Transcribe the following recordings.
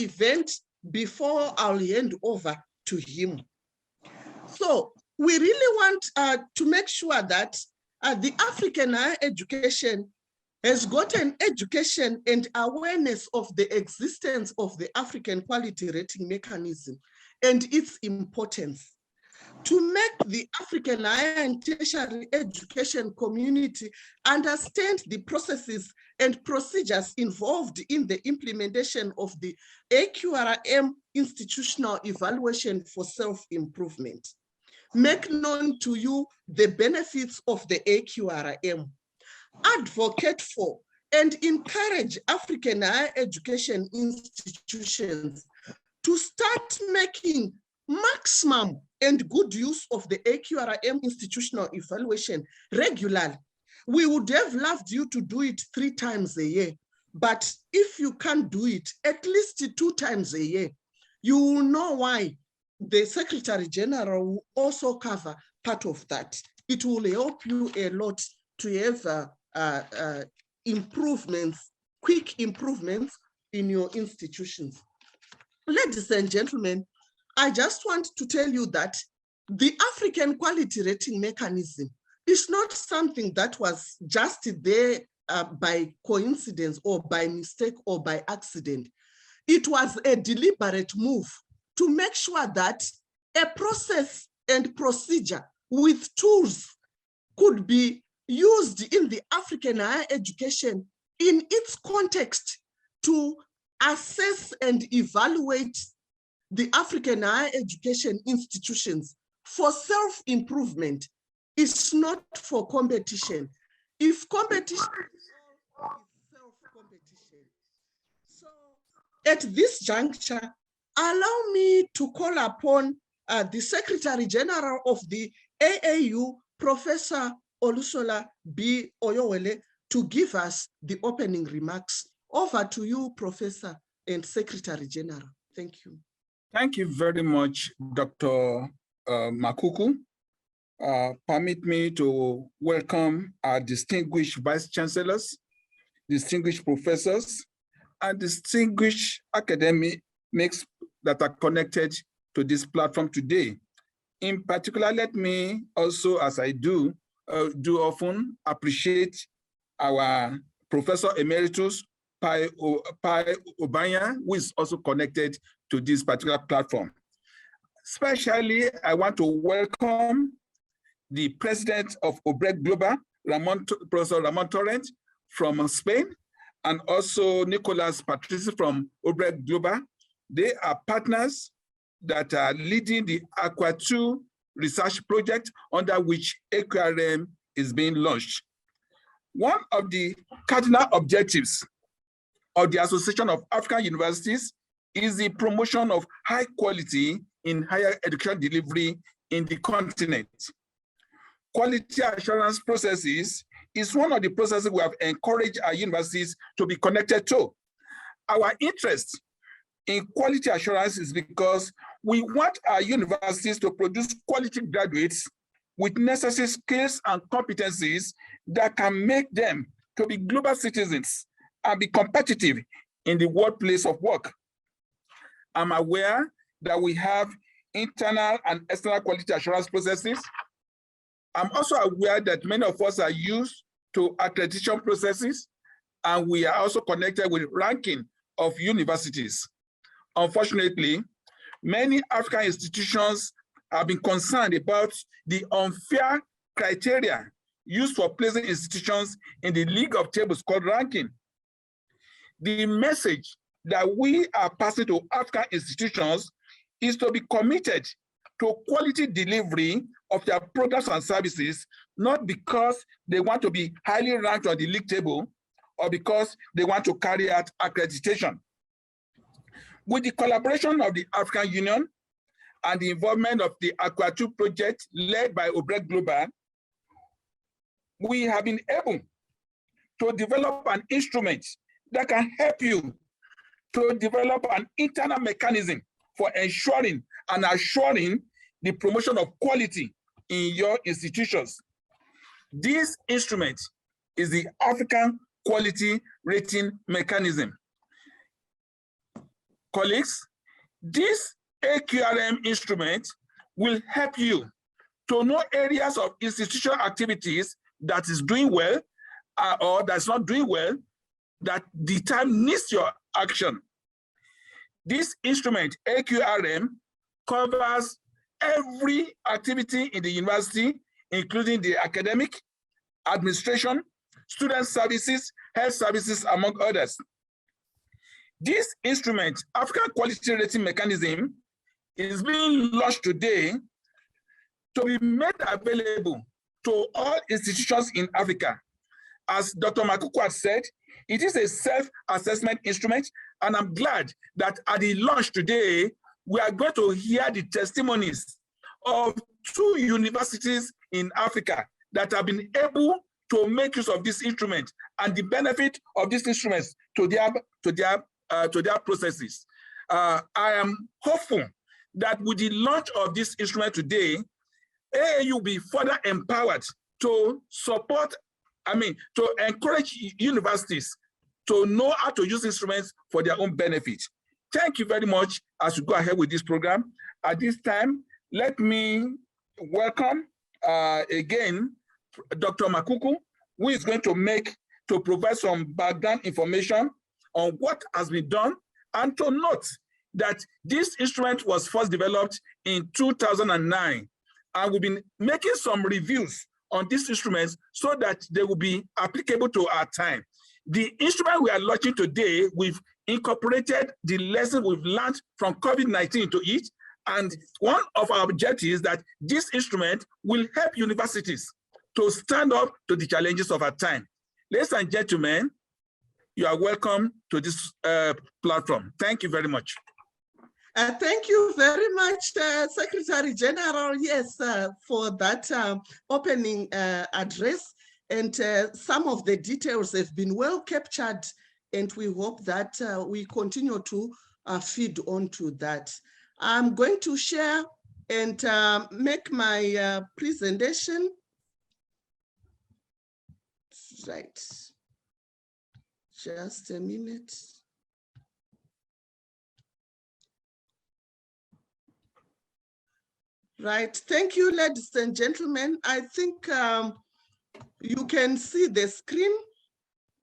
event before I'll hand over to him. So we really want to make sure that the African higher education has gotten education and awareness of the existence of the African quality rating mechanism and its importance. To make the African higher and tertiary education community understand the processes and procedures involved in the implementation of the AQRM institutional evaluation for self-improvement. Make known to you the benefits of the AQRM. Advocate for and encourage African higher education institutions to start making maximum and good use of the AQRM institutional evaluation regularly. We would have loved you to do it 3 times a year, but if you can't do it at least 2 times a year, you will know why the Secretary General will also cover part of that. It will help you a lot to have improvements, quick improvements in your institutions. Ladies and gentlemen, I just want to tell you that the African quality rating mechanism is not something that was just there by coincidence or by mistake or by accident. It was a deliberate move to make sure that a process and procedure with tools could be used in the African higher education in its context to assess and evaluate the African higher education institutions for self-improvement. It's not for competition. If competition is self-competition. So at this juncture, allow me to call upon the Secretary General of the AAU, Professor Olusola B. Oyewole, to give us the opening remarks. Over to you, Professor and Secretary General. Thank you. Thank you very much, Dr. Makuku. Permit me to welcome our distinguished Vice Chancellors, distinguished professors, and distinguished academics that are connected to this platform today. In particular, let me also, as I do often, appreciate our Professor Emeritus Pai Obanya, who is also connected to this particular platform. Especially, I want to welcome the president of Obreg Global, Professor Ramon Torrent from Spain, and also Nicolas Patrice from Obreg Global. They are partners that are leading the Aqua 2 research project under which AQRM is being launched. One of the cardinal objectives of the Association of African Universities is the promotion of high quality in higher education delivery in the continent. Quality assurance processes is one of the processes we have encouraged our universities to be connected to. Our interest in quality assurance is because we want our universities to produce quality graduates with necessary skills and competencies that can make them to be global citizens and be competitive in the workplace of work. I'm aware that we have internal and external quality assurance processes. I'm also aware that many of us are used to accreditation processes, and we are also connected with ranking of universities. Unfortunately, many African institutions have been concerned about the unfair criteria used for placing institutions in the league of tables called ranking. The message that we are passing to African institutions is to be committed to quality delivery of their products and services, not because they want to be highly ranked on the league table or because they want to carry out accreditation. With the collaboration of the African Union and the involvement of the Aqua 2 project led by Obreg Global, we have been able to develop an instrument that can help you to develop an internal mechanism for ensuring and assuring the promotion of quality in your institutions. This instrument is the African Quality Rating Mechanism. colleagues, this AQRM instrument will help you to know areas of institutional activities that is doing well or that's not doing well, that the time needs your action. This instrument, AQRM, covers every activity in the university, including the academic, administration, student services, health services, among others. This instrument, African Quality Rating Mechanism, is being launched today to be made available to all institutions in Africa. As Dr. Makuku has said, it is a self-assessment instrument, and I'm glad that at the launch today, we are going to hear the testimonies of 2 universities in Africa that have been able to make use of this instrument and the benefit of these instruments to their processes. I am hopeful that with the launch of this instrument today, AAU will be further empowered to support, to encourage universities to know how to use instruments for their own benefit. Thank you very much as we go ahead with this program. At this time, let me welcome again Dr. Makuku, who is going to provide some background information on what has been done, and to note that this instrument was first developed in 2009, and we've been making some reviews on these instruments so that they will be applicable to our time. The instrument we are launching today, we've incorporated the lesson we've learned from COVID-19 into it, and one of our objectives is that this instrument will help universities to stand up to the challenges of our time. Ladies and gentlemen, you are welcome to this platform. Thank you very much. Thank you very much, Secretary General, yes, for that opening address. And some of the details have been well captured, and we hope that we continue to feed on to that. I'm going to share and make my presentation. Right. Just a minute. Right. Thank you, ladies and gentlemen. I think you can see the screen,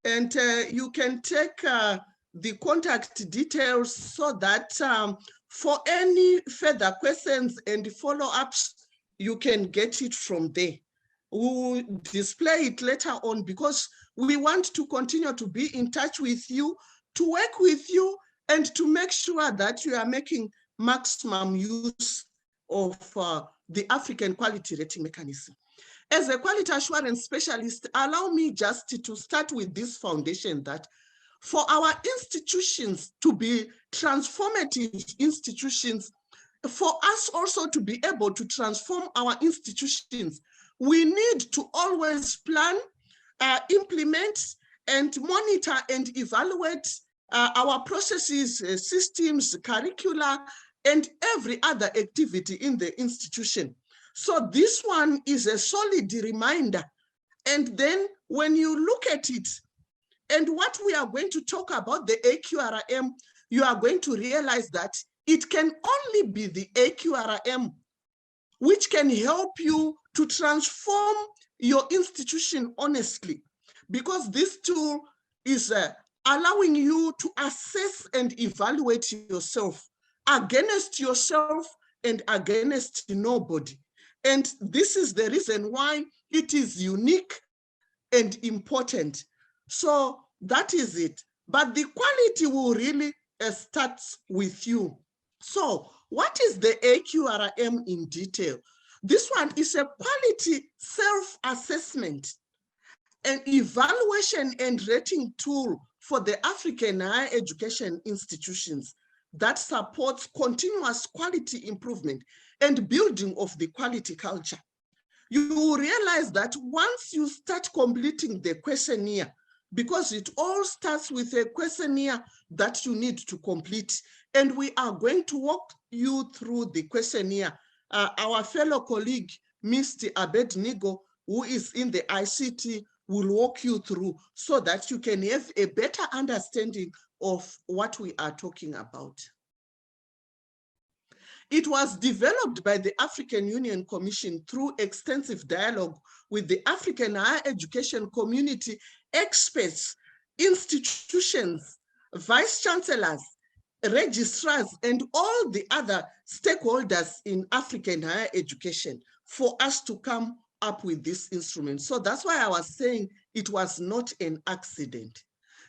and you can take the contact details so that for any further questions and follow-ups, you can get it from there. We will display it later on because we want to continue to be in touch with you, to work with you, and to make sure that you are making maximum use of the African Quality Rating Mechanism. As a quality assurance specialist, allow me just to start with this foundation that for our institutions to be transformative institutions, for us also to be able to transform our institutions, we need to always plan, implement, and monitor and evaluate our processes, systems, curricula, and every other activity in the institution. So this one is a solid reminder. And then when you look at it, and what we are going to talk about, the AQRM, you are going to realize that it can only be the AQRM which can help you to transform your institution honestly, because this tool is allowing you to assess and evaluate yourself against yourself and against nobody. And this is the reason why it is unique and important. So that is it. But the quality will really start with you. So what is the AQRM in detail? This one is a quality self-assessment, an evaluation and rating tool for the African higher education institutions that supports continuous quality improvement and building of the quality culture. You will realize that once you start completing the questionnaire, because it all starts with a questionnaire that you need to complete, and we are going to walk you through the questionnaire. Our fellow colleague, Mr. Abednego, who is in the ICT, will walk you through so that you can have a better understanding of what we are talking about. It was developed by the African Union Commission through extensive dialogue with the African higher education community, experts, institutions, vice chancellors, registrars, and all the other stakeholders in African higher education for us to come up with this instrument. So that's why I was saying it was not an accident.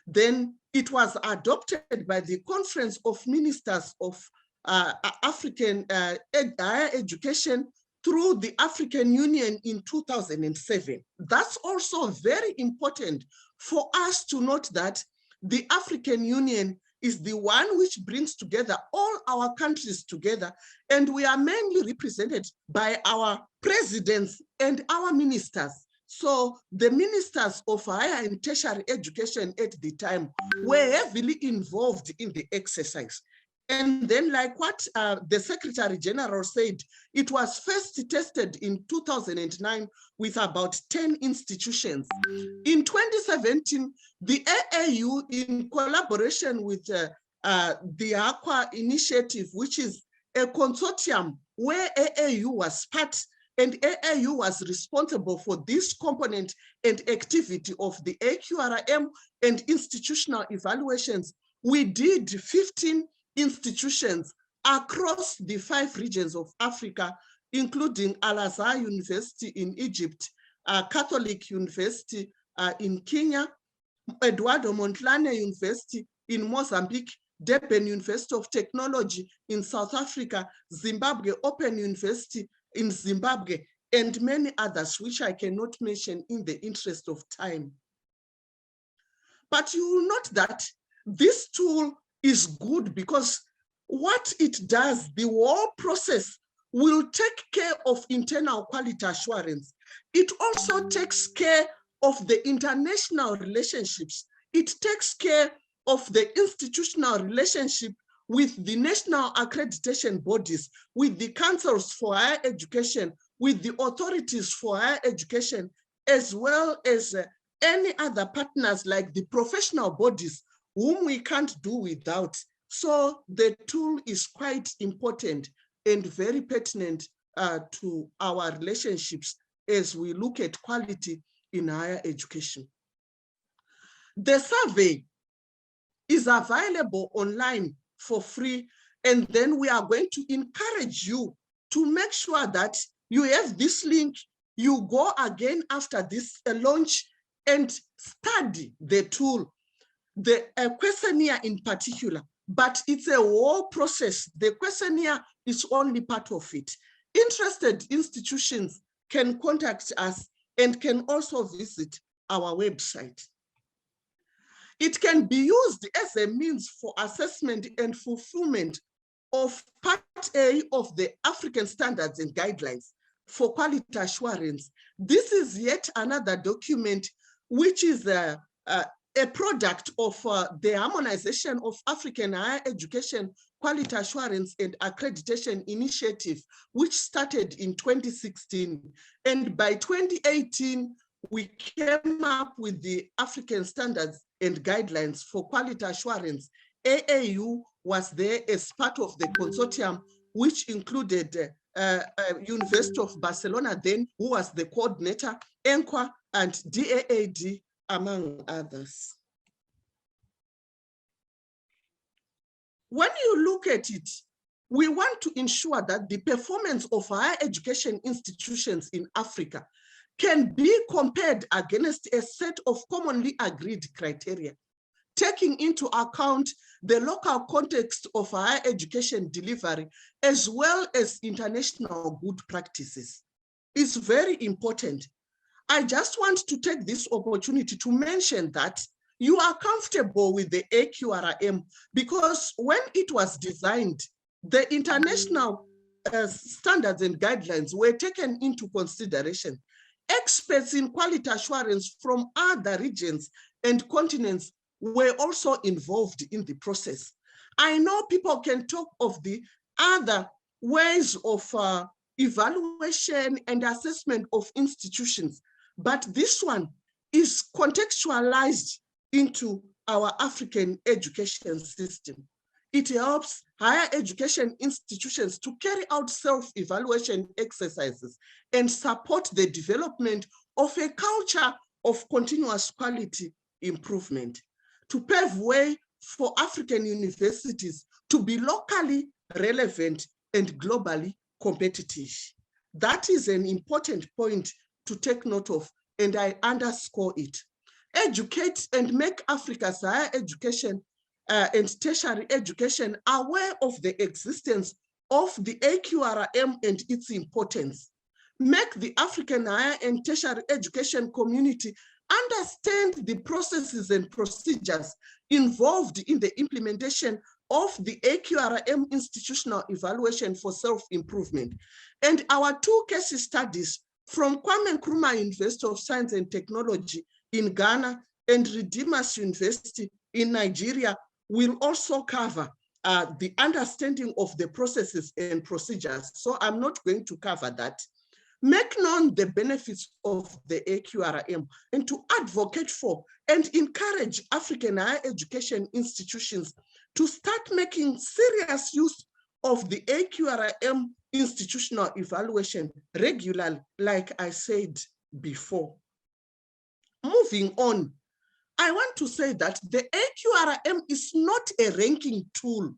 Then it was adopted by the Conference of Ministers of African higher education through the African Union in 2007. That's also very important for us to note that the African Union is the one which brings together all our countries together, and we are mainly represented by our presidents and our ministers. So the ministers of higher and tertiary education at the time were heavily involved in the exercise. And then, like what the Secretary General said, it was first tested in 2009 with about 10 institutions. In 2017, the AAU, in collaboration with the AQUA initiative, which is a consortium where AAU was part, and AAU was responsible for this component and activity of the AQRM and institutional evaluations. We did 15 institutions across the 5 regions of Africa, including Al-Azhar University in Egypt, Catholic University in Kenya, Eduardo Mondlane University in Mozambique, Durban University of Technology in South Africa, Zimbabwe Open University in Zimbabwe, and many others, which I cannot mention in the interest of time. But you will note that this tool is good because what it does, the whole process will take care of internal quality assurance. It also takes care of the international relationships. It takes care of the institutional relationship with the national accreditation bodies, with the councils for higher education, with the authorities for higher education, as well as any other partners like the professional bodies whom we can't do without. So the tool is quite important and very pertinent to our relationships as we look at quality in higher education. The survey is available online for free, and then we are going to encourage you to make sure that you have this link, you go again after this launch and study the tool, the questionnaire in particular, but it's a whole process. The questionnaire is only part of it. Interested institutions can contact us and can also visit our website. It can be used as a means for assessment and fulfillment of Part A of the African Standards and Guidelines for Quality Assurance. This is yet another document which is a product of the harmonization of African higher education quality assurance and accreditation initiative, which started in 2016. And by 2018, we came up with the African Standards and Guidelines for Quality Assurance. AAU was there as part of the consortium, which included University of Barcelona then, who was the coordinator, ENQA, and DAAD, among others. When you look at it, we want to ensure that the performance of higher education institutions in Africa can be compared against a set of commonly agreed criteria, taking into account the local context of higher education delivery, as well as international good practices. It's very important. I just want to take this opportunity to mention that you are comfortable with the AQRM because when it was designed, the international standards and guidelines were taken into consideration. Experts in quality assurance from other regions and continents were also involved in the process. I know people can talk of the other ways of evaluation and assessment of institutions, but this one is contextualized into our African education system. It helps higher education institutions to carry out self-evaluation exercises and support the development of a culture of continuous quality improvement, to pave way for African universities to be locally relevant and globally competitive. That is an important point to take note of, and I underscore it. Educate and make Africa's higher education and tertiary education aware of the existence of the AQRM and its importance. Make the African higher and tertiary education community understand the processes and procedures involved in the implementation of the AQRM institutional evaluation for self-improvement. And our two case studies from Kwame Nkrumah University of Science and Technology in Ghana and Redeemers University in Nigeria will also cover the understanding of the processes and procedures. So I'm not going to cover that. Make known the benefits of the AQRM and to advocate for and encourage African higher education institutions to start making serious use of the AQRM institutional evaluation regularly, like I said before. Moving on, I want to say that the AQRM is not a ranking tool,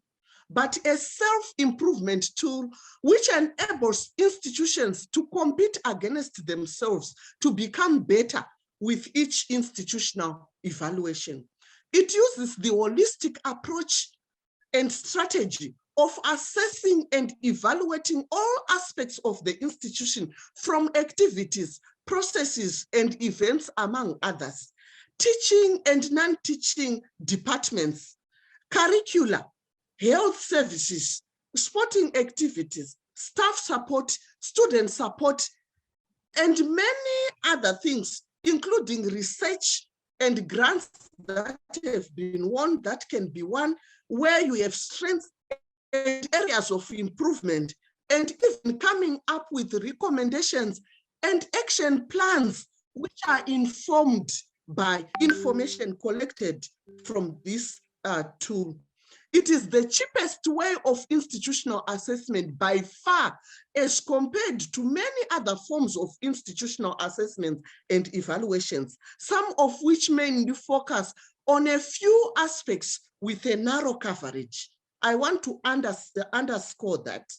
but a self-improvement tool which enables institutions to compete against themselves to become better with each institutional evaluation. It uses the holistic approach and strategy of assessing and evaluating all aspects of the institution, from activities, processes, and events, among others, teaching and non-teaching departments, curricula, health services, sporting activities, staff support, student support, and many other things, including research and grants that have been won, that can be won, where you have strengths and areas of improvement, and even coming up with recommendations and action plans which are informed by information collected from this tool. It is the cheapest way of institutional assessment by far, as compared to many other forms of institutional assessment and evaluations, some of which mainly focus on a few aspects with a narrow coverage. I want to underscore that.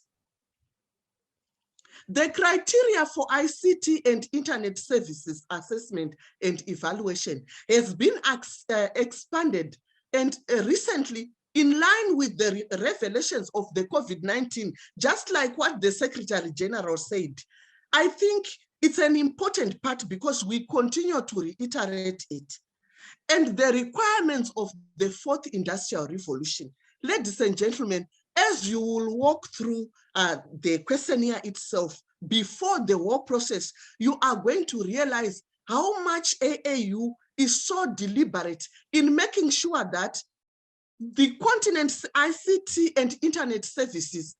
The criteria for ICT and internet services assessment and evaluation has been expanded, and recently, in line with the revelations of the COVID-19, just like what the Secretary General said, I think it's an important part because we continue to reiterate it. And the requirements of the fourth industrial revolution. Ladies and gentlemen, as you will walk through the questionnaire itself, before the work process, you are going to realize how much AAU is so deliberate in making sure that the continent's ICT and internet services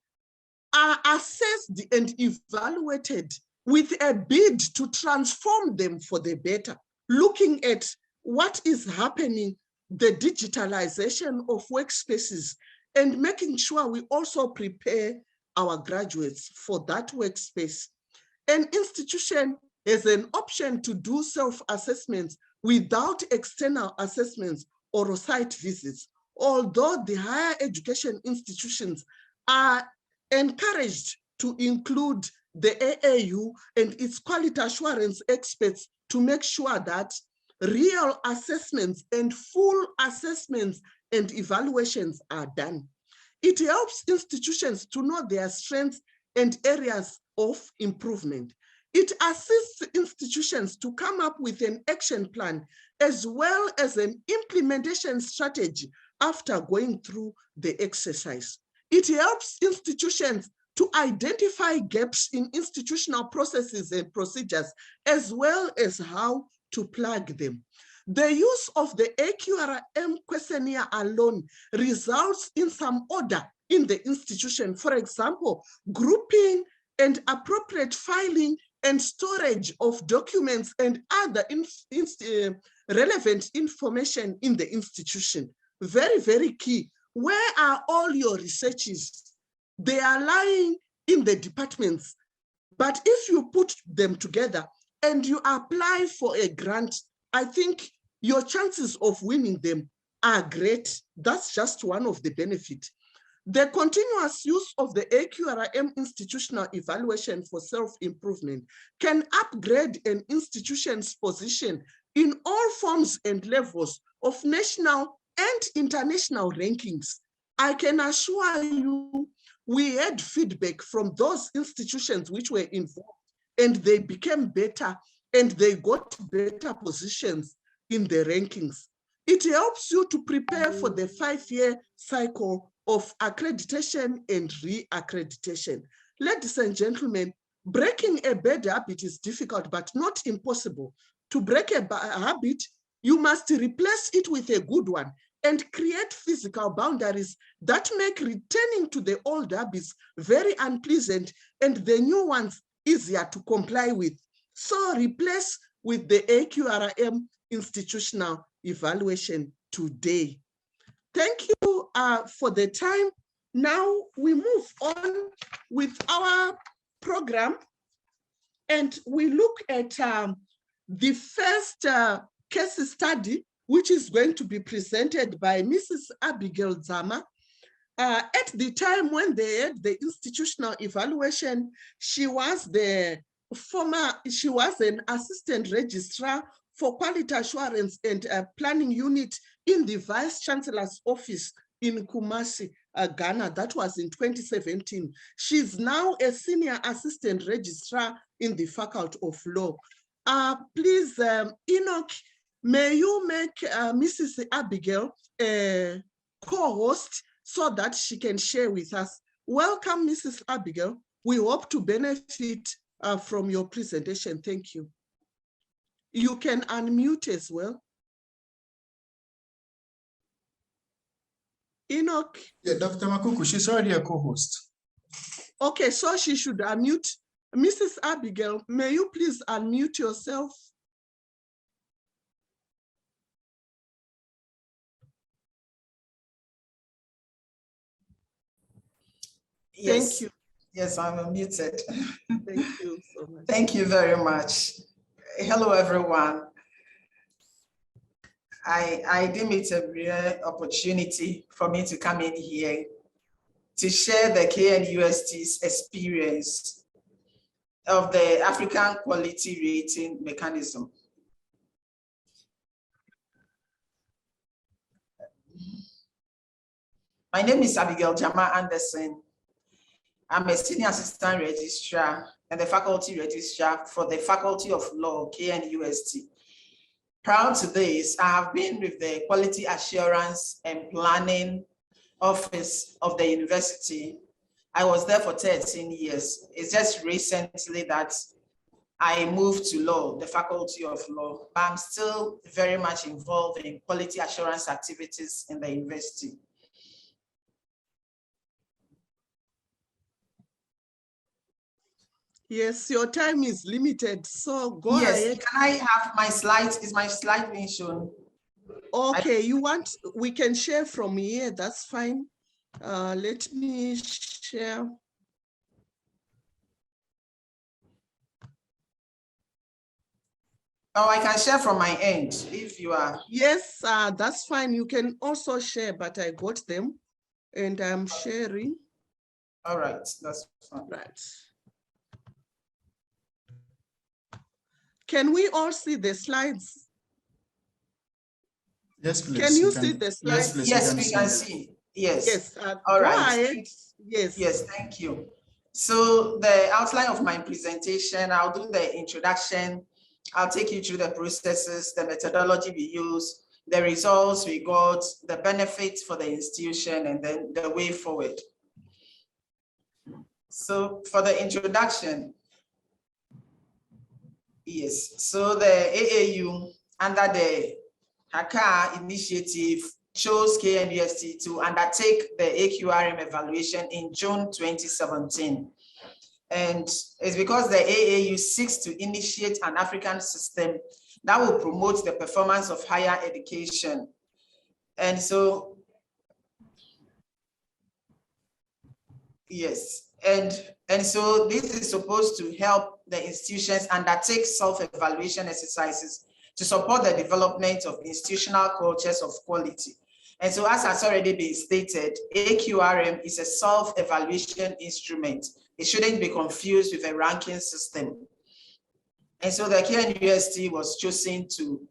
are assessed and evaluated with a bid to transform them for the better, looking at what is happening, the digitalization of workspaces, and making sure we also prepare our graduates for that workspace. An institution has an option to do self-assessments without external assessments or site visits, although the higher education institutions are encouraged to include the AAU and its quality assurance experts to make sure that real assessments and full assessments and evaluations are done. It helps institutions to know their strengths and areas of improvement. It assists institutions to come up with an action plan as well as an implementation strategy after going through the exercise. It helps institutions to identify gaps in institutional processes and procedures, as well as how to plug them. The use of the AQRM questionnaire alone results in some order in the institution. For example, grouping and appropriate filing and storage of documents and other relevant information in the institution. Very, very key where are all your researches? They are lying in the departments, but if you put them together and you apply for a grant, I think your chances of winning them are great. That's just one of the benefits. The continuous use of the AQRM institutional evaluation for self-improvement can upgrade an institution's position in all forms and levels of national and international rankings. I can assure you, we had feedback from those institutions which were involved, and they became better and they got better positions in the rankings. It helps you to prepare for the 5-year cycle of accreditation and re-accreditation. Ladies and gentlemen, breaking a bad habit is difficult, but not impossible. To break a habit, you must replace it with a good one and create physical boundaries that make returning to the old habits very unpleasant and the new ones easier to comply with. So replace with the AQRM institutional evaluation today. Thank you for the time. Now we move on with our program and we look at the first case study, which is going to be presented by Mrs. Abigail Zama. At the time when they had the institutional evaluation, she was an assistant registrar for quality assurance and planning unit in the Vice Chancellor's office in Kumasi, Ghana. That was in 2017. She's now a senior assistant registrar in the Faculty of Law. Please, Enoch, may you make Mrs. Abigail a co-host so that she can share with us. Welcome, Mrs. Abigail. We hope to benefit from your presentation. Thank you. You can unmute as well. Enoch. Yeah, Dr. Makuku, she's already a co-host. Okay, so she should unmute. Mrs. Abigail, may you please unmute yourself? Yes. Thank you. Yes, I'm unmuted. Thank you so much. Thank you very much. Hello, everyone. I deem it a rare opportunity for me to come in here to share the KNUST's experience of the African Quality Rating Mechanism. My name is Abigail Jamal Anderson. I'm a senior assistant registrar and the faculty registrar for the Faculty of Law, KNUST. Prior to this, I have been with the Quality Assurance and Planning Office of the university. I was there for 13 years. It's just recently that I moved to law, the Faculty of Law, but I'm still very much involved in quality assurance activities in the university. Yes, your time is limited, so go ahead. Can I have my slides? Is my slide being shown? Okay, we can share from here, that's fine. Let me share. Oh, I can share from my end if you are. Yes, that's fine. You can also share, but I got them and I'm sharing. All right, that's fine. Right. Can we all see the slides? Yes, please. Can you see the slides? Yes, please. Yes, we can see. Yes. Yes. All right. Ahead. Yes. Yes, thank you. So the outline of my presentation, I'll do the introduction. I'll take you through the processes, the methodology we use, the results we got, the benefits for the institution, and then the way forward. So for the introduction, yes, so the AAU under the HACA initiative chose KNUST to undertake the AQRM evaluation in June 2017. And it's because the AAU seeks to initiate an African system that will promote the performance of higher education. And so Yes, and so this is supposed to help the institutions undertake self-evaluation exercises to support the development of institutional cultures of quality. And so, as has already been stated, AQRM is a self-evaluation instrument. It shouldn't be confused with a ranking system. And so the KNUST was chosen to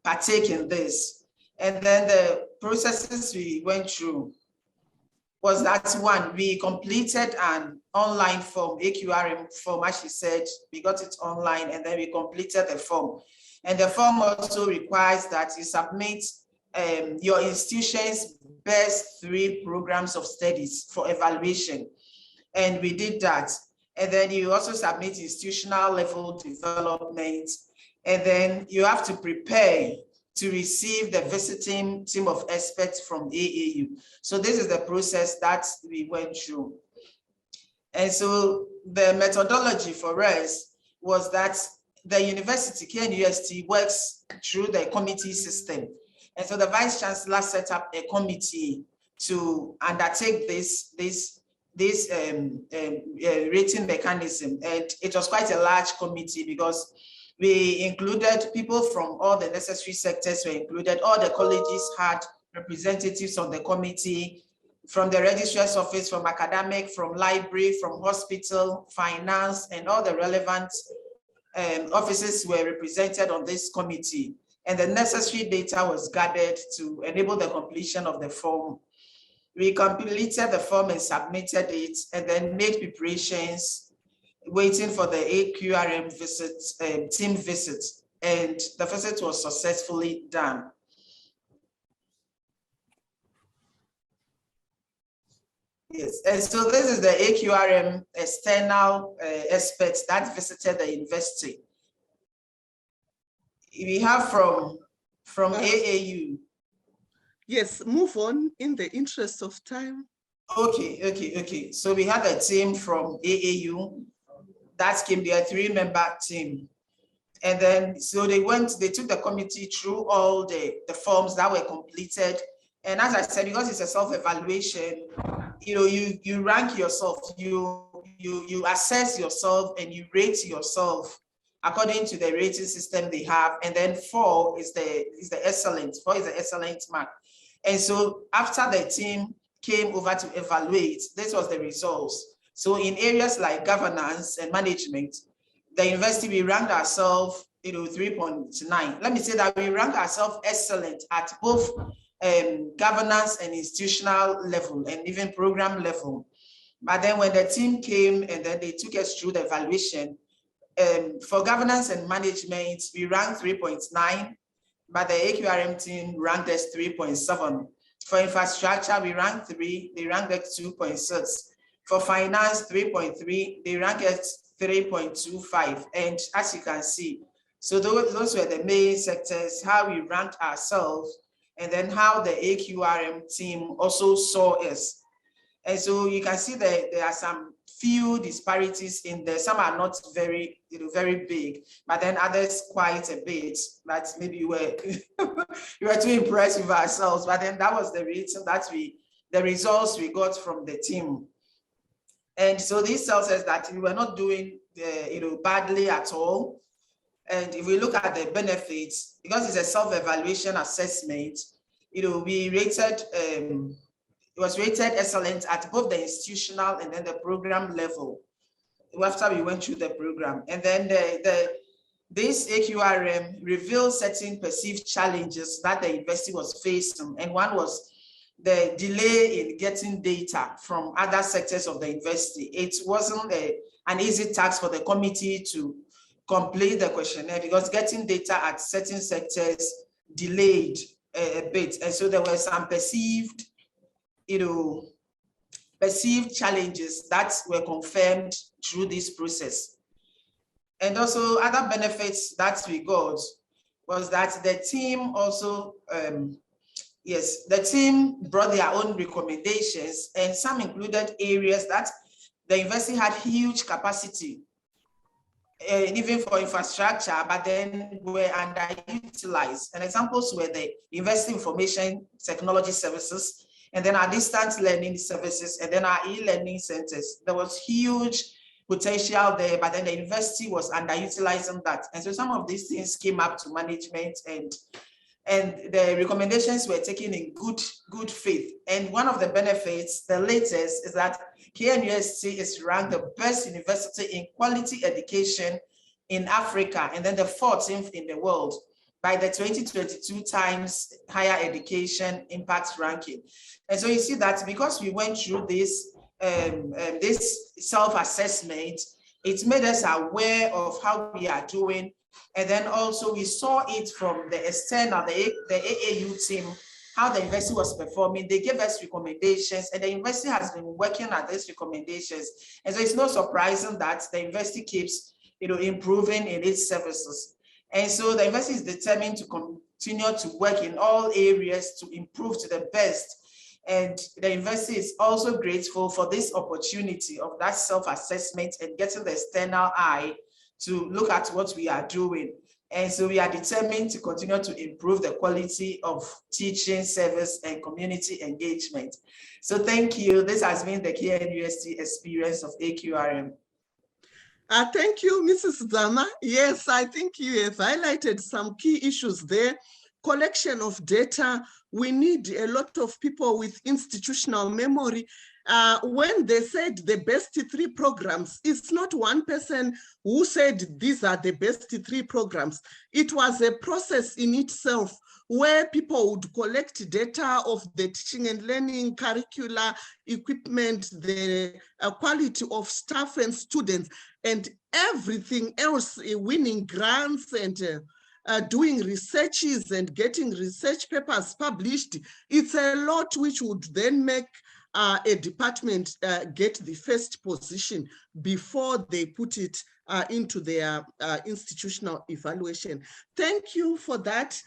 partake in this. And then the processes we went through was that one, we completed an online form, AQRM form, as she said, we got it online and then we completed the form. And the form also requires that you submit your institution's best 3 programs of studies for evaluation. And we did that. And then you also submit institutional level development. And then you have to prepare to receive the visiting team of experts from AAU. So this is the process that we went through. And so the methodology for us was that the university, KNUST, works through the committee system. And so the Vice Chancellor set up a committee to undertake this rating mechanism. And it was quite a large committee because we included people from all the necessary sectors were included. All the colleges had representatives on the committee, from the registrar's office, from academic, from library, from hospital, finance, and all the relevant offices were represented on this committee. And the necessary data was gathered to enable the completion of the form. We completed the form and submitted it, and then made preparations waiting for the AQRM visit, team visit, and the visit was successfully done. Yes, and so this is the AQRM external experts that visited the university. We have from AAU. Yes, move on in the interest of time. Okay. So we had a team from AAU. That came, their 3-member team. And then, so they took the committee through all the forms that were completed. And as I said, because it's a self-evaluation, you rank yourself, you assess yourself and you rate yourself according to the rating system they have. And then 4 is the excellent, 4 is the excellent mark. And so after the team came over to evaluate, this was the results. So in areas like governance and management, the university, we ranked ourselves, 3.9. Let me say that we ranked ourselves excellent at both governance and institutional level and even program level. But then when the team came and then they took us through the evaluation, for governance and management, we ranked 3.9, but the AQRM team ranked us 3.7. For infrastructure, we ranked 3, they ranked us 2.6. For finance, 3.3, they ranked us 3.25. And as you can see, so those were the main sectors, how we ranked ourselves, and then how the AQRM team also saw us. And so you can see that there are some few disparities in there. Some are not very, very big, but then others quite a bit. But maybe you were too impressed with ourselves. But then that was the reason that the results we got from the team. And so this tells us that we were not doing badly at all. And if we look at the benefits, because it's a self-evaluation assessment, we rated, it was rated excellent at both the institutional and then the program level after we went through the program. And then this AQRM revealed certain perceived challenges that the university was facing. And one was the delay in getting data from other sectors of the university. It wasn't an easy task for the committee to complete the questionnaire because getting data at certain sectors delayed a bit. And so there were some perceived challenges that were confirmed through this process. And also other benefits that we got was that the team also, the team brought their own recommendations, and some included areas that the university had huge capacity, even for infrastructure, but then were underutilized. And examples were the University Information Technology Services and then our distance learning services, and then our e-learning centers. There was huge potential there, but then the university was underutilizing that. And so some of these things came up to management, and the recommendations were taken in good faith. And one of the benefits, the latest, is that KNUST is ranked the best university in quality education in Africa, and then the 14th in the world by the 2022 Times Higher Education Impact Ranking. And so you see that because we went through this self-assessment, it made us aware of how we are doing. And then also we saw it from the external, the AAU team, how the university was performing. They gave us recommendations, and the university has been working at these recommendations. And so it's not surprising that the university keeps improving in its services. And so the university is determined to continue to work in all areas to improve to the best. And the university is also grateful for this opportunity of that self-assessment and getting the external eye to look at what we are doing. And so we are determined to continue to improve the quality of teaching, service, and community engagement. So thank you. This has been the KNUST experience of AQRM. Thank you, Mrs. Zama. Yes, I think you have highlighted some key issues there. Collection of data. We need a lot of people with institutional memory. When they said the best 3 programs, it's not one person who said these are the best 3 programs. It was a process in itself where people would collect data of the teaching and learning, curricula, equipment, the quality of staff and students, and everything else, winning grants and doing researches and getting research papers published. It's a lot which would then make a department get the first position before they put it into their institutional evaluation. Thank you for that.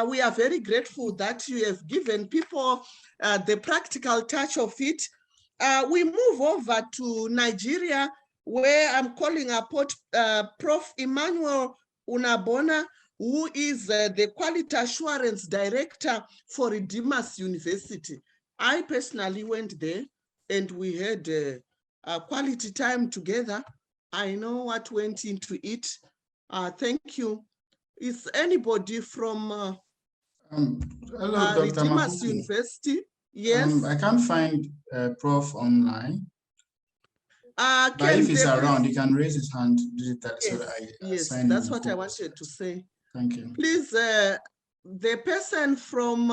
We are very grateful that you have given people the practical touch of it. We move over to Nigeria, where I'm calling upon Prof. Emmanuel Unabona, who is the Quality Assurance Director for Redeemers University. I personally went there and we had a quality time together. I know what went into it. Thank you. Is anybody from hello, Dr. Redeemers Makuku. University? Yes. I can't find Prof online. But if he's around, he can raise his hand digitally. Yes, so that yes, that's what I wanted to say. Thank you. Please, the person from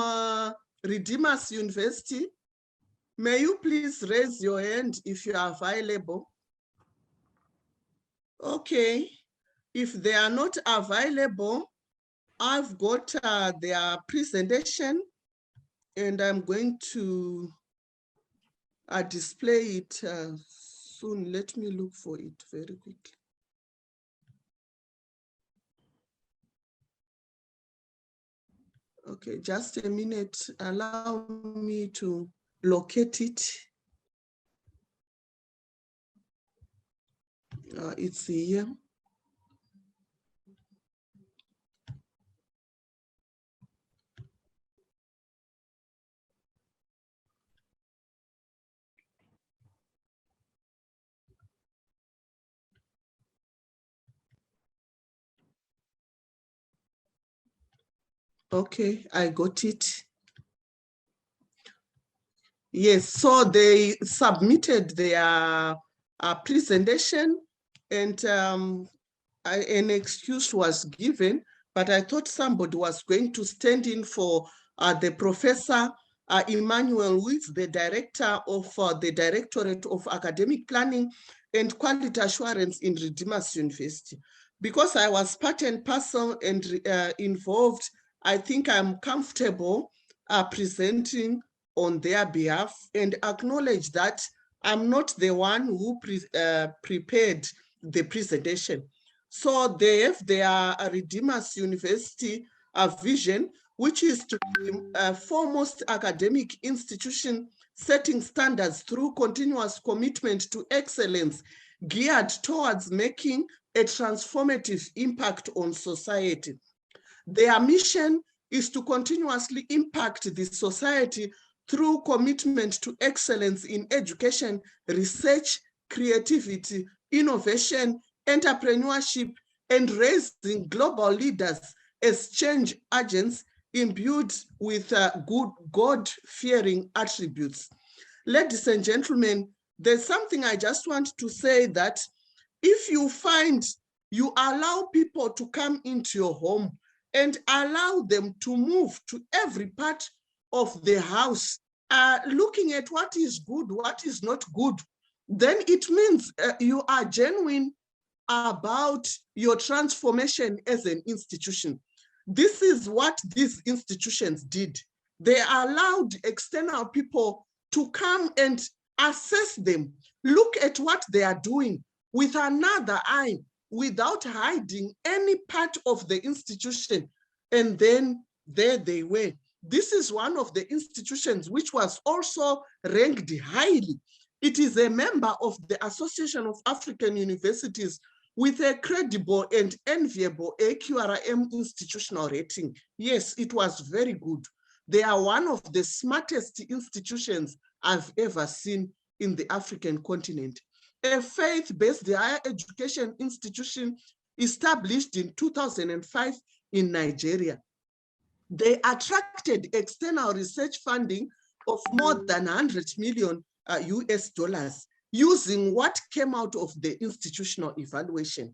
Redeemers University, may you please raise your hand if you are available? Okay, if they are not available, I've got their presentation and I'm going to display it soon. Let me look for it very quickly. Okay, just a minute. Allow me to locate it. It's here. Okay, I got it. Yes, so they submitted their presentation and an excuse was given, but I thought somebody was going to stand in for the Professor Emmanuel, who is the director of the Directorate of Academic Planning and Quality Assurance in Redeemers University. Because I was part and parcel and involved, I think I'm comfortable presenting on their behalf and acknowledge that I'm not the one who prepared the presentation. So they have their Redeemers University vision, which is to be a foremost academic institution setting standards through continuous commitment to excellence geared towards making a transformative impact on society. Their mission is to continuously impact the society through commitment to excellence in education, research, creativity, innovation, entrepreneurship, and raising global leaders as change agents imbued with good God-fearing attributes. Ladies and gentlemen, there's something I just want to say, that if you find you allow people to come into your home and allow them to move to every part of the house, looking at what is good, what is not good, then it means you are genuine about your transformation as an institution. This is what these institutions did. They allowed external people to come and assess them, look at what they are doing with another eye, without hiding any part of the institution. And then there they were. This is one of the institutions which was also ranked highly. It is a member of the Association of African Universities with a credible and enviable AQRM institutional rating. Yes, it was very good. They are one of the smartest institutions I've ever seen in the African continent. A faith-based higher education institution established in 2005 in Nigeria. They attracted external research funding of more than 100 million US dollars using what came out of the institutional evaluation.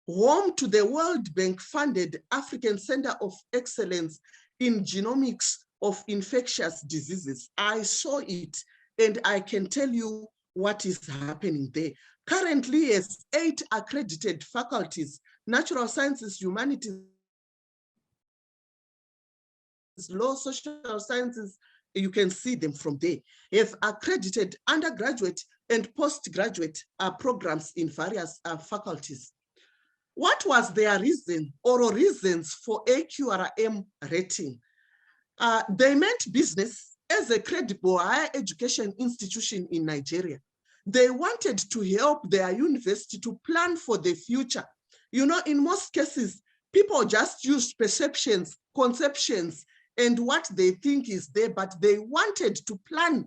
Home to the World Bank funded African Center of Excellence in Genomics of Infectious Diseases. I saw it and I can tell you what is happening there. Currently, has 8 accredited faculties: natural sciences, humanities, law, social sciences. You can see them from there. Have accredited undergraduate and postgraduate programs in various faculties. What was their reason or reasons for AQRM rating? They meant business as a credible higher education institution in Nigeria. They wanted to help their university to plan for the future. You know, in most cases, people just use perceptions, conceptions, and what they think is there, but they wanted to plan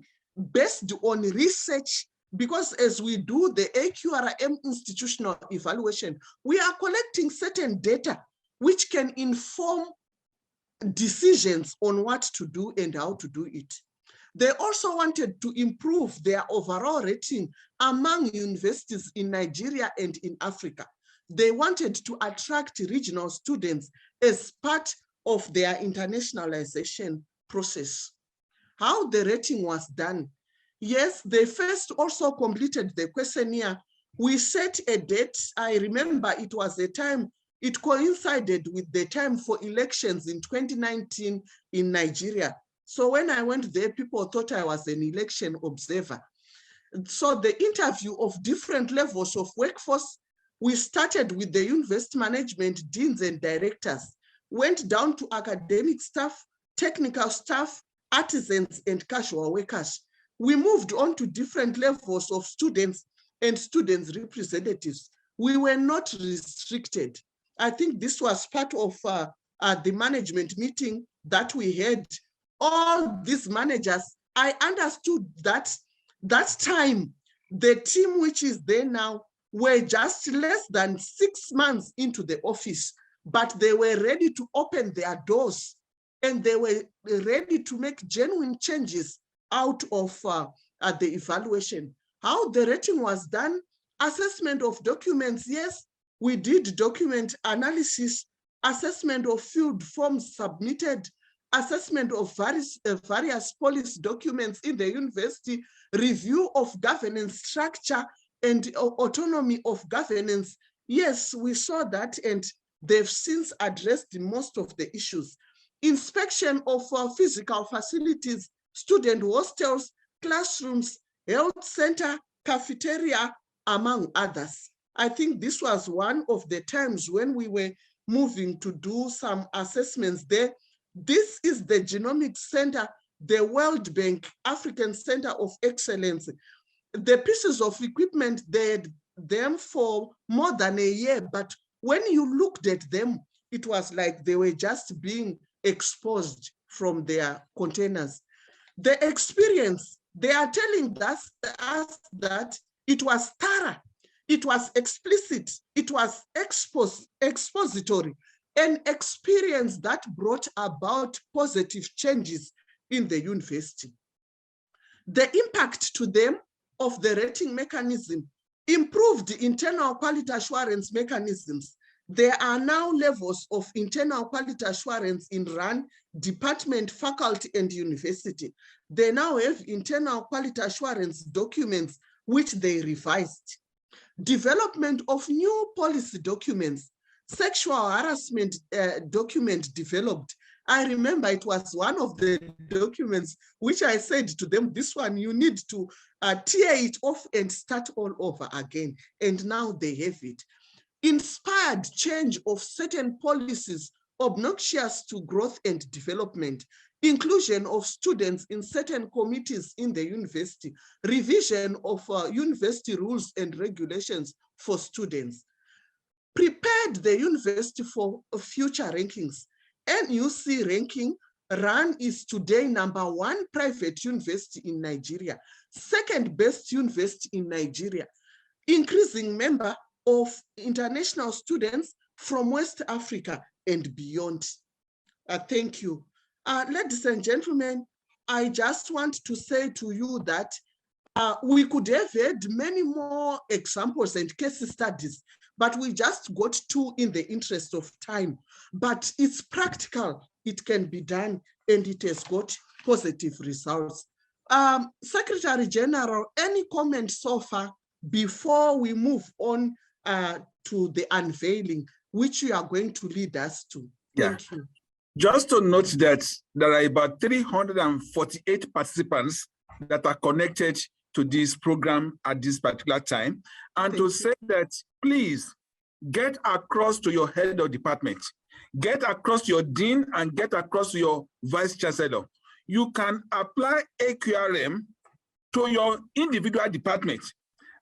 based on research, because as we do the AQRM institutional evaluation, we are collecting certain data which can inform decisions on what to do and how to do it. They also wanted to improve their overall rating among universities in Nigeria and in Africa. They wanted to attract regional students as part of their internationalization process. How the rating was done? Yes, they first also completed the questionnaire. We set a date. I remember it was a time, it coincided with the time for elections in 2019 in Nigeria. So when I went there, people thought I was an election observer. So the interview of different levels of workforce, we started with the university management, deans and directors, went down to academic staff, technical staff, artisans and casual workers. We moved on to different levels of students and students representatives. We were not restricted. I think this was part of the management meeting that we had. All these managers, I understood that that time, the team which is there now were just less than 6 months into the office, but they were ready to open their doors and they were ready to make genuine changes out of the evaluation. How the rating was done, assessment of documents, yes, we did document analysis, assessment of field forms submitted, assessment of various policy documents in the university, review of governance structure and autonomy of governance. Yes, we saw that and they've since addressed most of the issues. Inspection of physical facilities, student hostels, classrooms, health center, cafeteria, among others. I think this was one of the times when we were moving to do some assessments there. This is the Genomics Center, the World Bank African Center of Excellence. The pieces of equipment, they had them for more than a year, but when you looked at them, it was like they were just being exposed from their containers. The experience, they are telling us that it was thorough, it was explicit, it was expository, an experience that brought about positive changes in the university. The impact to them of the rating mechanism improved internal quality assurance mechanisms. There are now levels of internal quality assurance in RAN, department, faculty, and university. They now have internal quality assurance documents which they revised. Development of new policy documents, sexual harassment document developed. I remember it was one of the documents which I said to them, this one you need to tear it off and start all over again. And now they have it. Inspired change of certain policies obnoxious to growth and development, inclusion of students in certain committees in the university, revision of university rules and regulations for students, prepared the university for future rankings. NUC ranking, RAN is today #1 private university in Nigeria, second best university in Nigeria, increasing member of international students from West Africa and beyond. Thank you. Ladies and gentlemen, I just want to say to you that we could have had many more examples and case studies, but we just got 2 in the interest of time. But it's practical, it can be done, and it has got positive results. Secretary General, any comments so far before we move on to the unveiling, which you are going to lead us to? Thank you. Just to note that there are about 348 participants that are connected to this program at this particular time, and to say that please get across to your head of department, get across to your dean, and get across to your vice chancellor. You can apply AQRM to your individual department.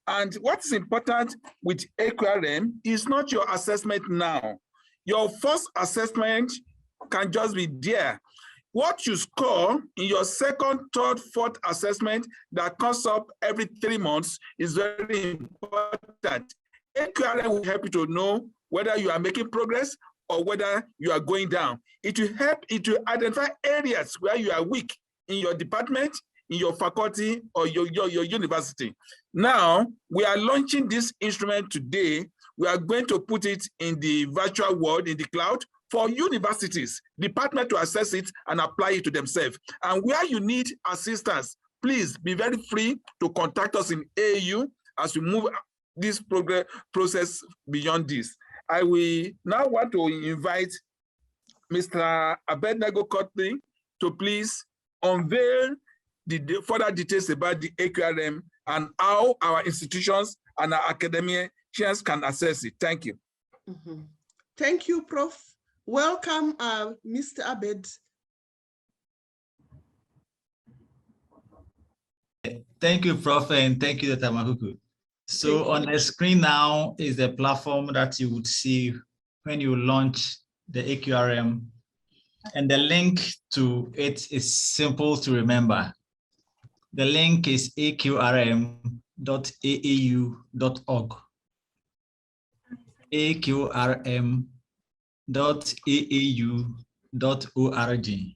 And what's important with AQRM is not your assessment now. Your first assessment can just be there. What you score in your second, third, fourth assessment that comes up every 3 months is very important. AQRM will help you to know whether you are making progress or whether you are going down. It will help you to identify areas where you are weak in your department, in your faculty, or your university. Now, we are launching this instrument today. We are going to put it in the virtual world, in the cloud, for universities, department to access it and apply it to themselves. And where you need assistance, please be very free to contact us in AU as we move this process beyond this. I will now want to invite Mr. Abigail to please unveil the further details about the AQRM and how our institutions and our academicians can access it. Thank you. Mm-hmm. Thank you, Prof. Welcome, Mr. Abed. Thank you, Prof, and thank you, Dr. Makuku. So on the screen now is the platform that you would see when you launch the AQRM, and the link to it is simple to remember. The link is aqrm.aau.org. aqrm.aau.org.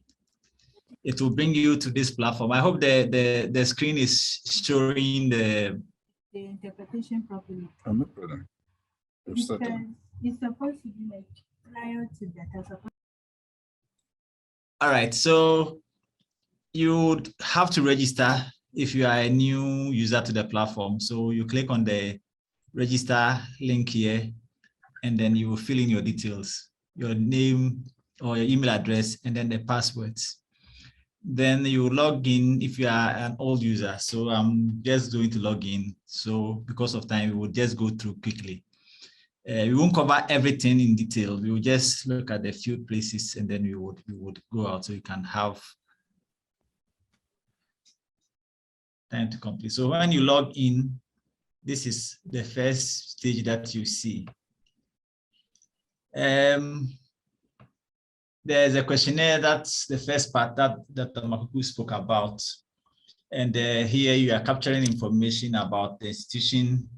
It will bring you to this platform. I hope the screen is showing the interpretation properly. No problem. It's supposed to be like prior to that. All right, so you would have to register if you are a new user to the platform. So you click on the register link here, and then you will fill in your details, your name or your email address, and then the passwords. Then you log in if you are an old user. So I'm just going to log in. So because of time, we will just go through quickly. We won't cover everything in detail. We will just look at the few places, and then we would go out so you can have time to complete. So when you log in, this is the first stage that you see. there's a questionnaire. That's the first part that Makuku spoke about. And here you are capturing information about the institution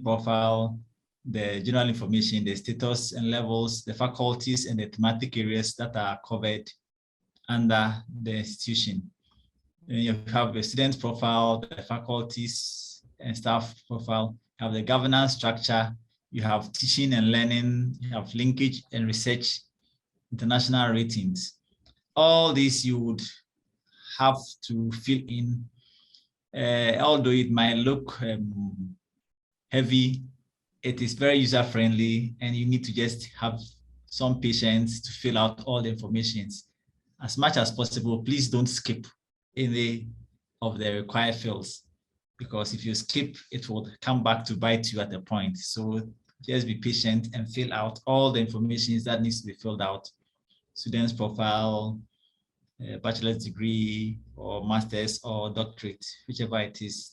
profile, the general information, the status and levels, the faculties and the thematic areas that are covered under the institution. And you have the student profile, the faculties and staff profile, you have the governance structure, you have teaching and learning, you have linkage and research, international ratings. All these you would have to fill in, although it might look heavy, it is very user-friendly, and you need to just have some patience to fill out all the information. As much as possible, please don't skip any of the required fields, because if you skip, it will come back to bite you at a point. So just be patient and fill out all the information that needs to be filled out. Student's profile, bachelor's degree or master's or doctorate, whichever it is.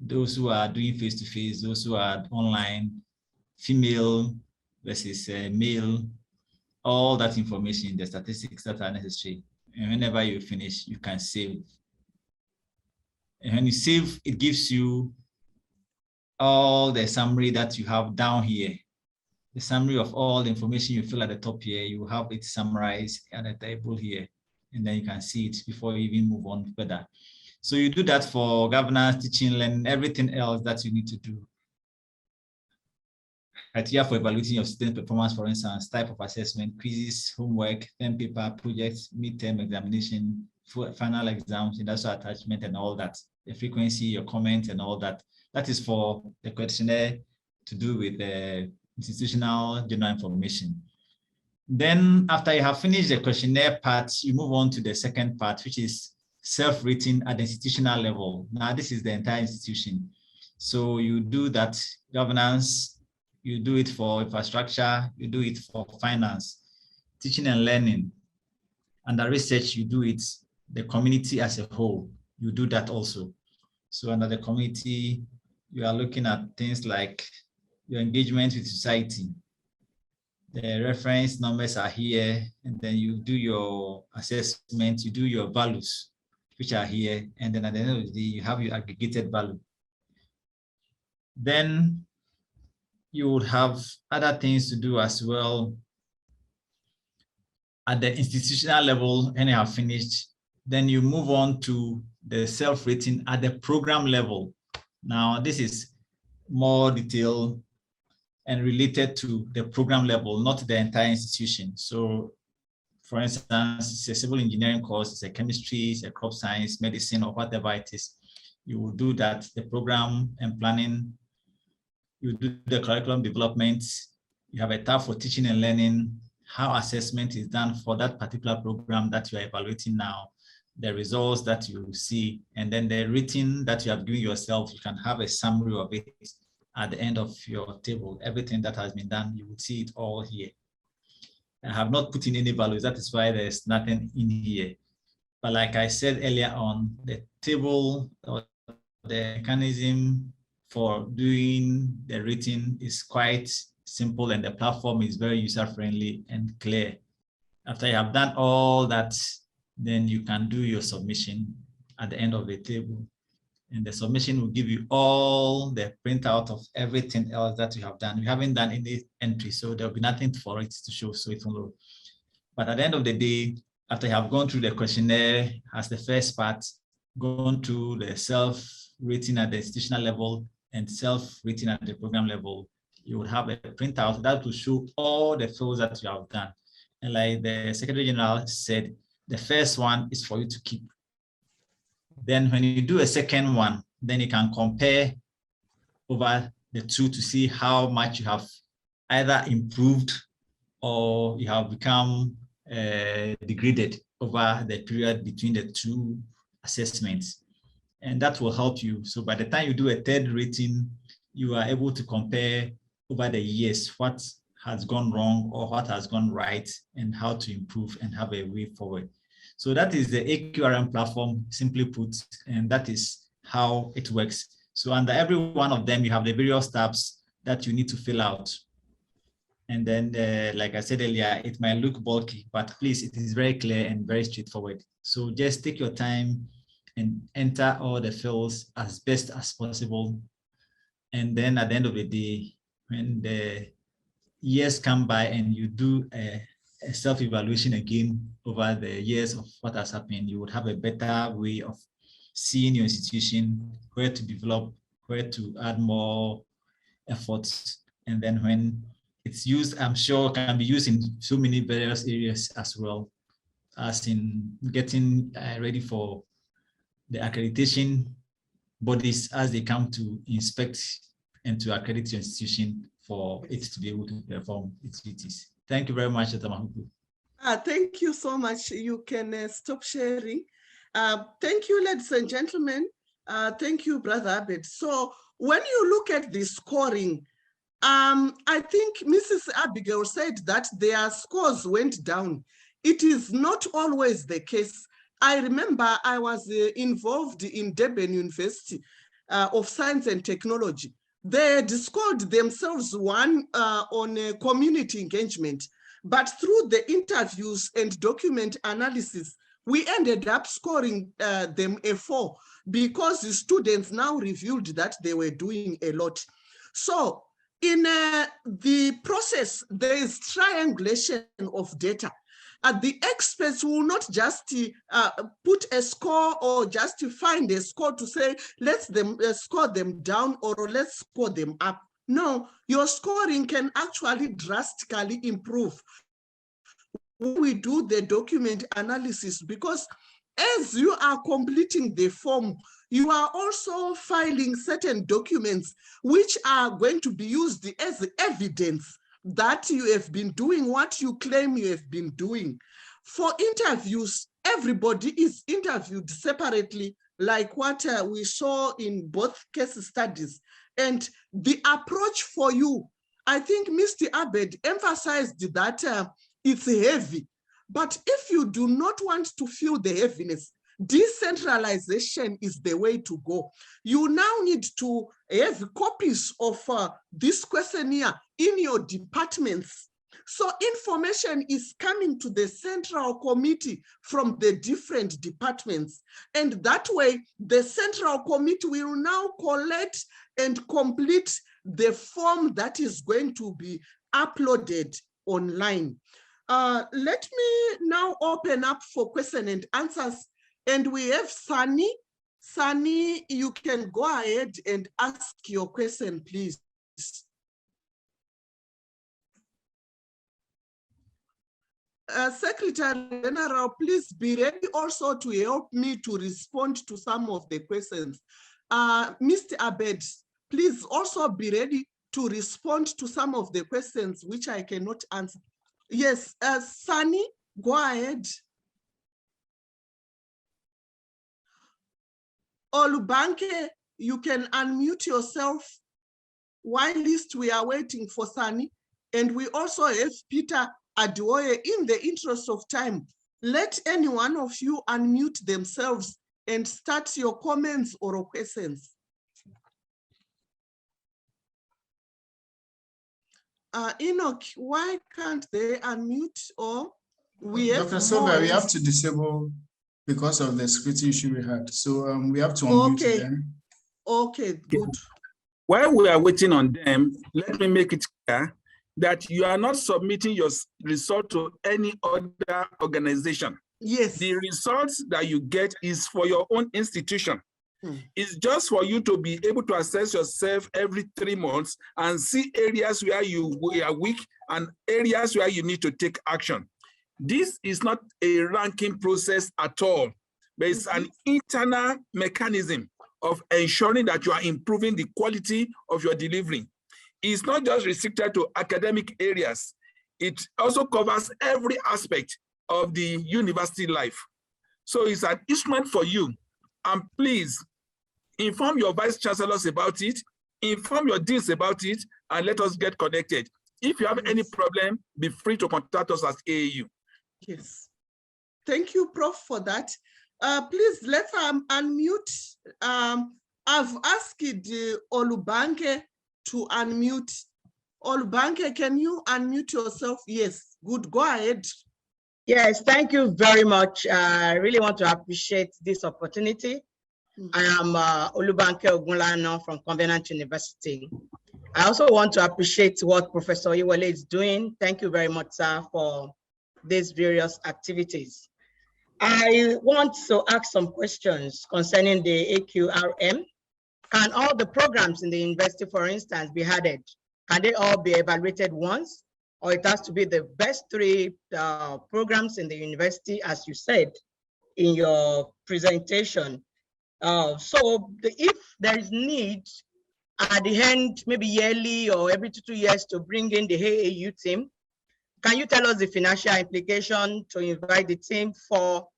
Those who are doing face-to-face, those who are online, female versus male, all that information, the statistics that are necessary. And whenever you finish, you can save. And when you save, it gives you all the summary that you have down here. The summary of all the information you fill at the top here, you have it summarized at the table here. And then you can see it before you even move on further. So you do that for governance, teaching, learning, everything else that you need to do. Criteria for evaluating your student performance, for instance, type of assessment, quizzes, homework, term paper, projects, midterm examination, final exams, industrial attachment, and all that. The frequency, your comments, and all that. That is for the questionnaire to do with the institutional general information. Then after you have finished the questionnaire part, you move on to the second part, which is self-rating at the institutional level. Now, this is the entire institution. So you do that governance, you do it for infrastructure, you do it for finance, teaching and learning. Under research, you do it, the community as a whole, you do that also. So under the community, you are looking at things like your engagement with society. The reference numbers are here, and then you do your assessment, you do your values, which are here, and then at the end of the day, you have your aggregated value. Then you would have other things to do as well. At the institutional level, and you have finished, then you move on to the self-rating at the program level. Now, this is more detailed and related to the program level, not the entire institution. So, for instance, it's a civil engineering course, it's a chemistry, it's a crop science, medicine, or whatever it is. You will do that, the program and planning. You do the curriculum development. You have a tab for teaching and learning, how assessment is done for that particular program that you are evaluating now, the results that you see, and then the rating that you have given yourself. You can have a summary of it at the end of your table. Everything that has been done, you will see it all here. I have not put in any values. That is why there's nothing in here. But like I said earlier on, the table or the mechanism for doing the rating is quite simple, and the platform is very user-friendly and clear. After you have done all that, then you can do your submission at the end of the table. And the submission will give you all the printout of everything else that you have done. You haven't done any entry, so there'll be nothing for it to show, so it will load. But at the end of the day, after you have gone through the questionnaire as the first part, gone through the self-rating at the institutional level and self-rating at the program level, you would have a printout that will show all the fields that you have done. And like the Secretary General said, the first one is for you to keep. Then when you do a second one, then you can compare over the two to see how much you have either improved or you have become degraded over the period between the two assessments. And that will help you. So by the time you do a third rating, you are able to compare over the years what has gone wrong or what has gone right and how to improve and have a way forward. So that is the AQRM platform, simply put, and that is how it works. So under every one of them, you have the various tabs that you need to fill out. And then, like I said earlier, it might look bulky, but please, it is very clear and very straightforward. So just take your time and enter all the fields as best as possible. And then at the end of the day, when the years come by and you do a self-evaluation again over the years of what has happened, you would have a better way of seeing your institution, where to develop, where to add more efforts. And then when it's used, I'm sure can be used in so many various areas as well, as in getting ready for the accreditation bodies as they come to inspect and to accredit your institution for it to be able to perform its duties. Thank you very much, Dr. Makuku. Thank you so much. You can stop sharing. Thank you, ladies and gentlemen. Thank you, Brother Abed. So when you look at the scoring, I think Mrs. Abigail said that their scores went down. It is not always the case. I remember I was involved in Durban University of Science and Technology. They had scored themselves one on community engagement, but through the interviews and document analysis, we ended up scoring them a 4 because the students now revealed that they were doing a lot. So in the process, there is triangulation of data. The experts will not just put a score or just find a score to say, let's score them down or let's score them up. No, your scoring can actually drastically improve when we do the document analysis, because as you are completing the form, you are also filing certain documents which are going to be used as evidence that you have been doing what you claim you have been doing. For interviews, everybody is interviewed separately, like what we saw in both case studies. And the approach for you, I think Mr. Abed emphasized that it's heavy. But if you do not want to feel the heaviness, decentralization is the way to go. You now need to have copies of this questionnaire in your departments. So information is coming to the central committee from the different departments. And that way, the central committee will now collect and complete the form that is going to be uploaded online. Let me now open up for question and answers. And we have Sunny. Sunny, you can go ahead and ask your question, please. Secretary General, please be ready also to help me to respond to some of the questions. Mr. Abed, please also be ready to respond to some of the questions which I cannot answer. Yes, Sunny, go ahead. Olubanke, you can unmute yourself while we are waiting for Sunny. And we also have Peter Adeoye. In the interest of time, let any one of you unmute themselves and start your comments or questions. Enoch, why can't they unmute? Or we have Dr. Silva, we have to disable because of the security issue we had. So we have to unmute them. Okay, good. While we are waiting on them, let me make it clear that you are not submitting your result to any other organization. Yes. The results that you get is for your own institution. It's just for you to be able to assess yourself every 3 months and see areas where you are weak and areas where you need to take action. This is not a ranking process at all, but it's an internal mechanism of ensuring that you are improving the quality of your delivery. It's not just restricted to academic areas. It also covers every aspect of the university life. So it's an instrument for you. And please inform your vice chancellors about it, inform your deans about it, and let us get connected. If you have any problem, be free to contact us as AAU. Yes. Thank you, Prof, for that. Please, let's unmute. I've asked Olubanke to unmute. Olubanke, can you unmute yourself? Yes, good, go ahead. Yes, thank you very much. I really want to appreciate this opportunity. I am Olubanke Ogunlana from Covenant University. I also want to appreciate what Professor Oyewole is doing. Thank you very much, sir, for these various activities. I want to ask some questions concerning the AQRM. Can all the programs in the university, for instance, be added? Can they all be evaluated once? Or it has to be the best 3 programs in the university, as you said in your presentation. If there is need at the end, maybe yearly or every 2 years, to bring in the AAU team, can you tell us the financial implication to invite the team for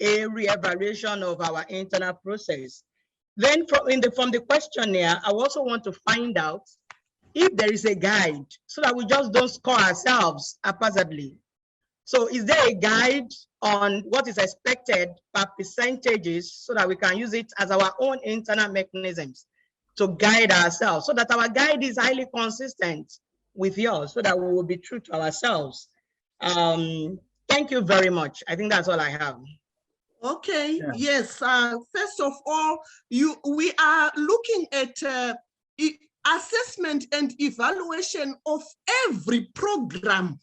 a re-evaluation of our internal process? Then from the questionnaire, I also want to find out if there is a guide, so that we just don't score ourselves haphazardly. So is there a guide on what is expected per percentages, so that we can use it as our own internal mechanisms to guide ourselves, so that our guide is highly consistent with yours, so that we will be true to ourselves? Thank you very much. I think that's all I have. Okay, yeah. Yes. First of all, we are looking at assessment and evaluation of every program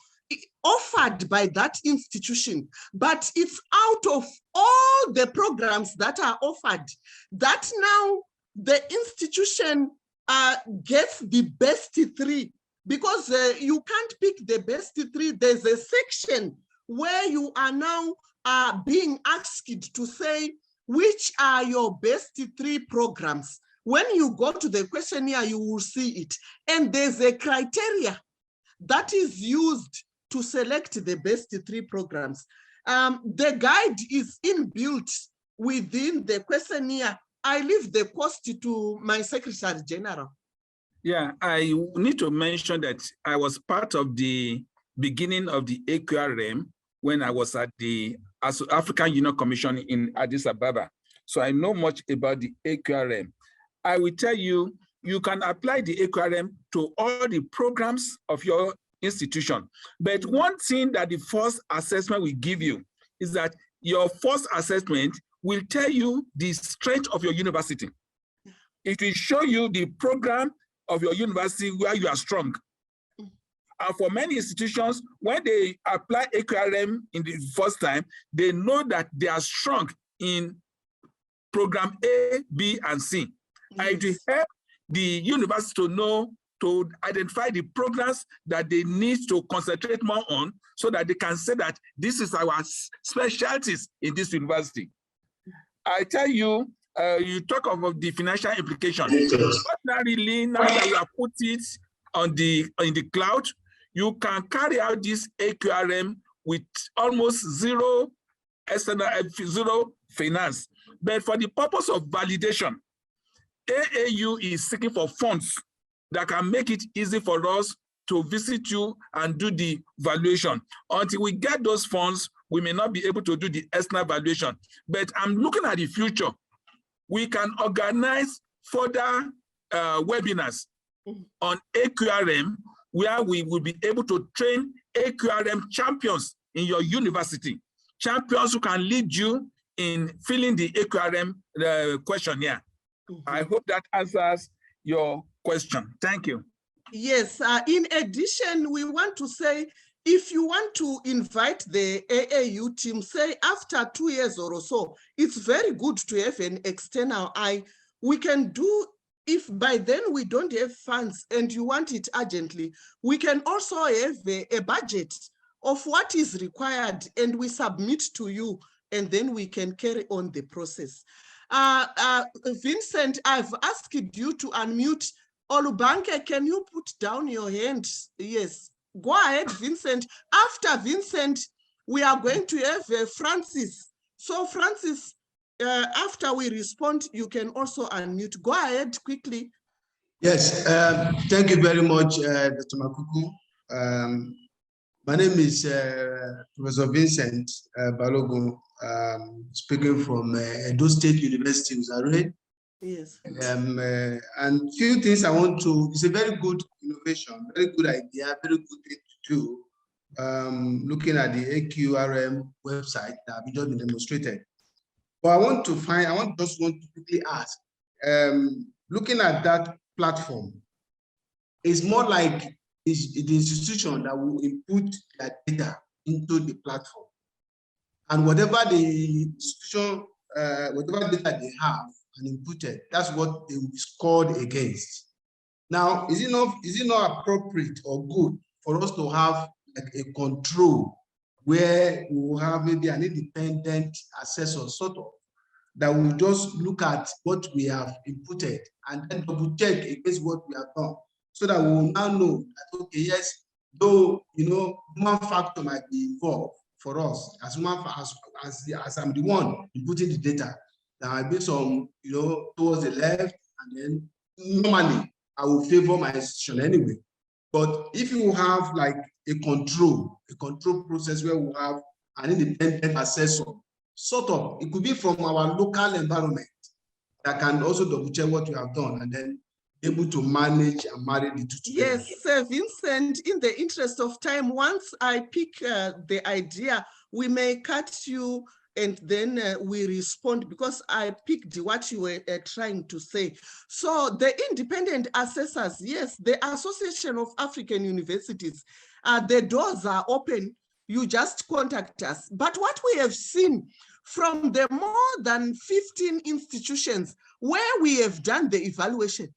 offered by that institution, but it's out of all the programs that are offered that now the institution gets the best 3, because you can't pick the best 3. There's a section where you are now being asked to say which are your best 3 programs. When you go to the questionnaire, you will see it. And there's a criteria that is used to select the best 3 programs. The guide is inbuilt within the questionnaire. I leave the post to my Secretary General. Yeah, I need to mention that I was part of the beginning of the AQRM when I was at the African Union Commission in Addis Ababa. So I know much about the AQRM. I will tell you, you can apply the AQRM to all the programs of your institution. But one thing that the first assessment will give you is that your first assessment will tell you the strength of your university. It will show you the program of your university where you are strong. And for many institutions, when they apply AQRM in the first time, they know that they are strong in program A, B, and C. Yes. And it will help the university to know, to identify the programs that they need to concentrate more on, so that they can say that this is our specialties in this university. I tell you, you talk about the financial implication. Ordinarily, now that you have put it on in the cloud, you can carry out this AQRM with almost zero finance. But for the purpose of validation, AAU is seeking for funds that can make it easy for us to visit you and do the valuation. Until we get those funds, we may not be able to do the external valuation. But I'm looking at the future. We can organize further webinars on AQRM, where we will be able to train AQRM champions in your university, champions who can lead you in filling the AQRM questionnaire. I hope that answers your question. Thank you. Yes, in addition, we want to say, if you want to invite the AAU team, say after 2 years or so, it's very good to have an external eye. We can do, if by then we don't have funds and you want it urgently, we can also have a budget of what is required and we submit to you, and then we can carry on the process. Vincent, I've asked you to unmute. Olubanke, can you put down your hand? Yes, go ahead, Vincent. After Vincent, we are going to have Francis. So Francis, after we respond, you can also unmute. Go ahead quickly. Yes, thank you very much, Dr. Makuku. My name is Professor Vincent Balogun, speaking from Edo State University, Uzare. Yes. And few things I want to, it's a very good innovation, very good idea, very good thing to do. Looking at the AQRM website that have just been demonstrated. But I want to quickly ask, looking at that platform, it's more like the institution that will input that data into the platform. And whatever the institution, whatever data they have and inputted, that's what they will be scored against. Now, is it not appropriate or good for us to have like a control where we will have maybe an independent assessor sort of that will just look at what we have inputted and then double check against what we have done, so that we will now know that, okay, yes, though, you know, human factor might be involved for us as I'm the one inputting the data, there might be some, you know, towards the left, and then normally I will favor my institution anyway. But if you have like a control process where we have an independent assessor, sort of, it could be from our local environment that can also double check what you have done and then able to manage and marry the two together. Yes, Sir Vincent, in the interest of time, once I pick the idea, we may cut you and then we respond, because I picked what you were trying to say. So the independent assessors, yes, the Association of African Universities, the doors are open. You just contact us. But what we have seen from the more than 15 institutions where we have done the evaluation,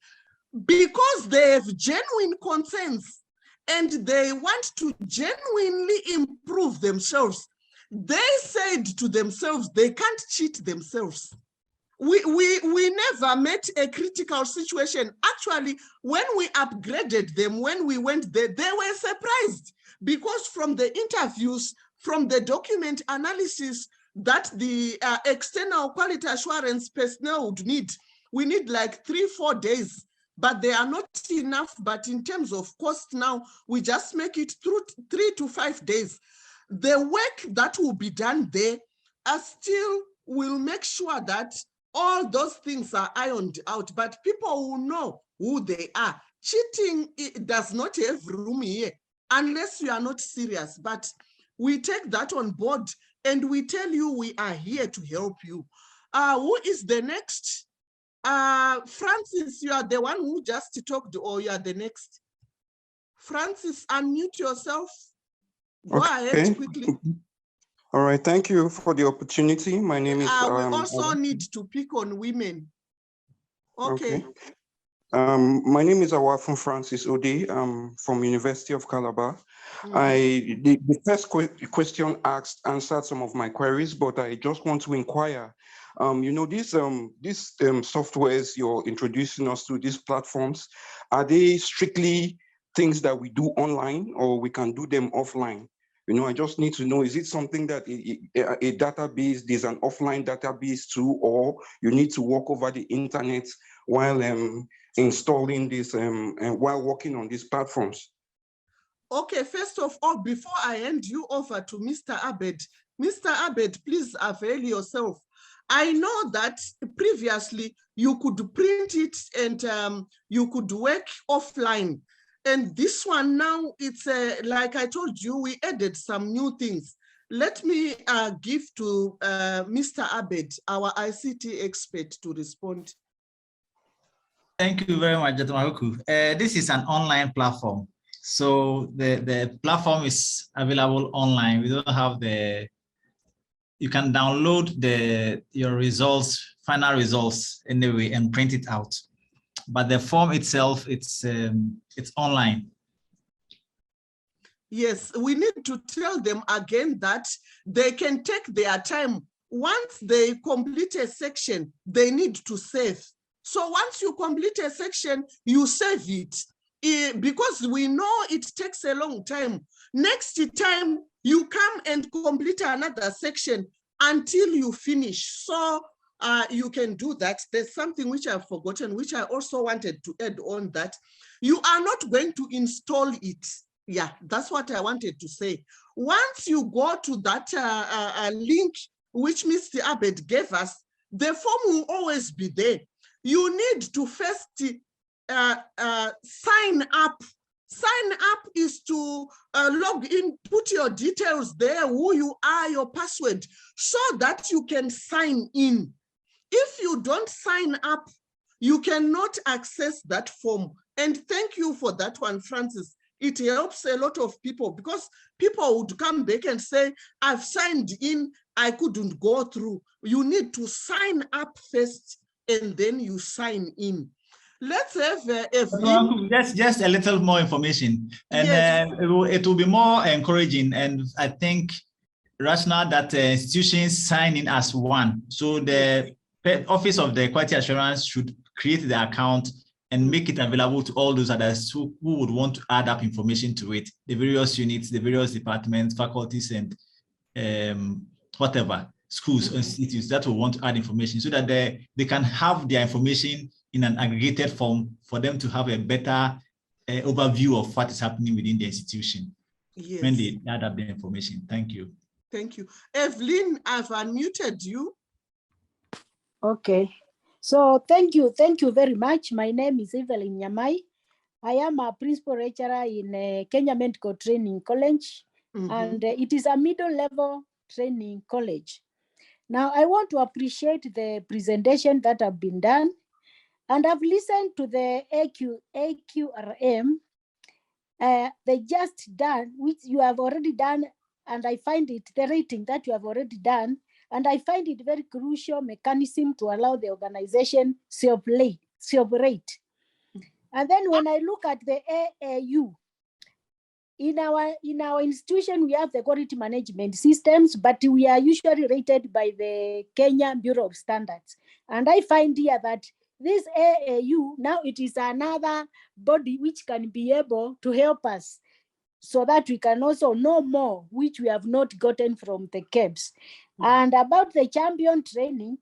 because they have genuine concerns and they want to genuinely improve themselves, they said to themselves, they can't cheat themselves. We never met a critical situation. Actually, when we upgraded them, when we went there, they were surprised, because from the interviews, from the document analysis that the external quality assurance personnel would need, we need like 3-4 days, but they are not enough. But in terms of cost now, we just make it through 3 to 5 days. The work that will be done there still will make sure that all those things are ironed out, but people will know who they are. Cheating, it does not have room here unless you are not serious, but we take that on board and we tell you we are here to help you. Who is the next? Francis, you are the one who just talked, or you are the next? Francis, unmute yourself. Go ahead quickly. All right, thank you for the opportunity. My name is... we also need to pick on women. Okay. My name is Awafun Francis Ode. I'm from University of Calabar. The first question answered some of my queries, but I just want to inquire. You know, these softwares you're introducing us to, these platforms, are they strictly things that we do online, or we can do them offline? You know, I just need to know, is it something that a database, there's an offline database too, or you need to walk over the internet while installing this and while working on these platforms? Okay, first of all, before I hand you over to Mr. Abed, please avail yourself. I know that previously you could print it and you could work offline. And this one now, it's like I told you, we added some new things. Let me give to Mr. Abed, our ICT expert, to respond. Thank you very much, Makuku. This is an online platform. So the platform is available online. We don't have you can download your results, final results anyway, and print it out. But the form itself, it's online. Yes, we need to tell them again that they can take their time. Once they complete a section, they need to save. So once you complete a section, you save it, because we know it takes a long time. Next time, you come and complete another section until you finish. So you can do that. There's something which I've forgotten, which I also wanted to add on, that you are not going to install it. Yeah, that's what I wanted to say. Once you go to that link, which Mr. Abed gave us, the form will always be there. You need to first sign up Sign up is to log in, put your details there, who you are, your password, so that you can sign in. If you don't sign up, you cannot access that form. And thank you for that one, Francis. It helps a lot of people because people would come back and say, I've signed in, I couldn't go through. You need to sign up first and then you sign in. Let's have Evelyn. Just a little more information, and Yes. it will be more encouraging. And I think rational that institutions sign in as one. So the Office of the Quality Assurance should create the account and make it available to all those others who would want to add up information to it, the various units, the various departments, faculties, and whatever, schools, institutes that will want to add information so that they can have their information in an aggregated form for them to have a better overview of what is happening within the institution. Yes. When they add up the information. Thank you. Thank you. Evelyn, I've unmuted you. Okay. So thank you very much. My name is Evelyn Nyamai. I am a principal lecturer in Kenya Medical Training College, and it is a middle level training college. Now, I want to appreciate the presentation that have been done, and I've listened to the AQRM, they just done, which you have already done, and I find it, the rating that you have already done, and I find it very crucial mechanism to allow the organization self-rate. And then when I look at the AAU, in our institution, we have the quality management systems, but we are usually rated by the Kenya Bureau of Standards. And I find here that this AAU, now it is another body which can be able to help us so that we can also know more, which we have not gotten from the KEBS. And about the champion training,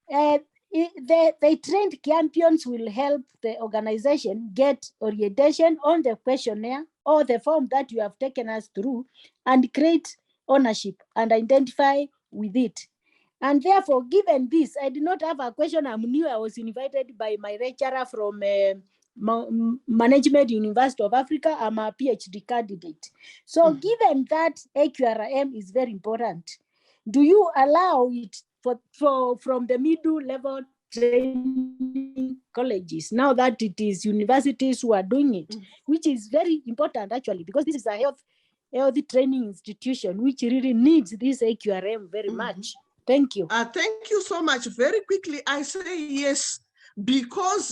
the trained champions will help the organization get orientation on the questionnaire or the form that you have taken us through and create ownership and identify with it. And therefore, given this, I did not have a question. I knew I was invited by my lecturer from Management University of Africa. I'm a PhD candidate. So given that AQRM is very important, do you allow it from the middle level training colleges, now that it is universities who are doing it, which is very important actually, because this is a healthy training institution which really needs this AQRM very much. Thank you. Thank you so much. Very quickly, I say yes, because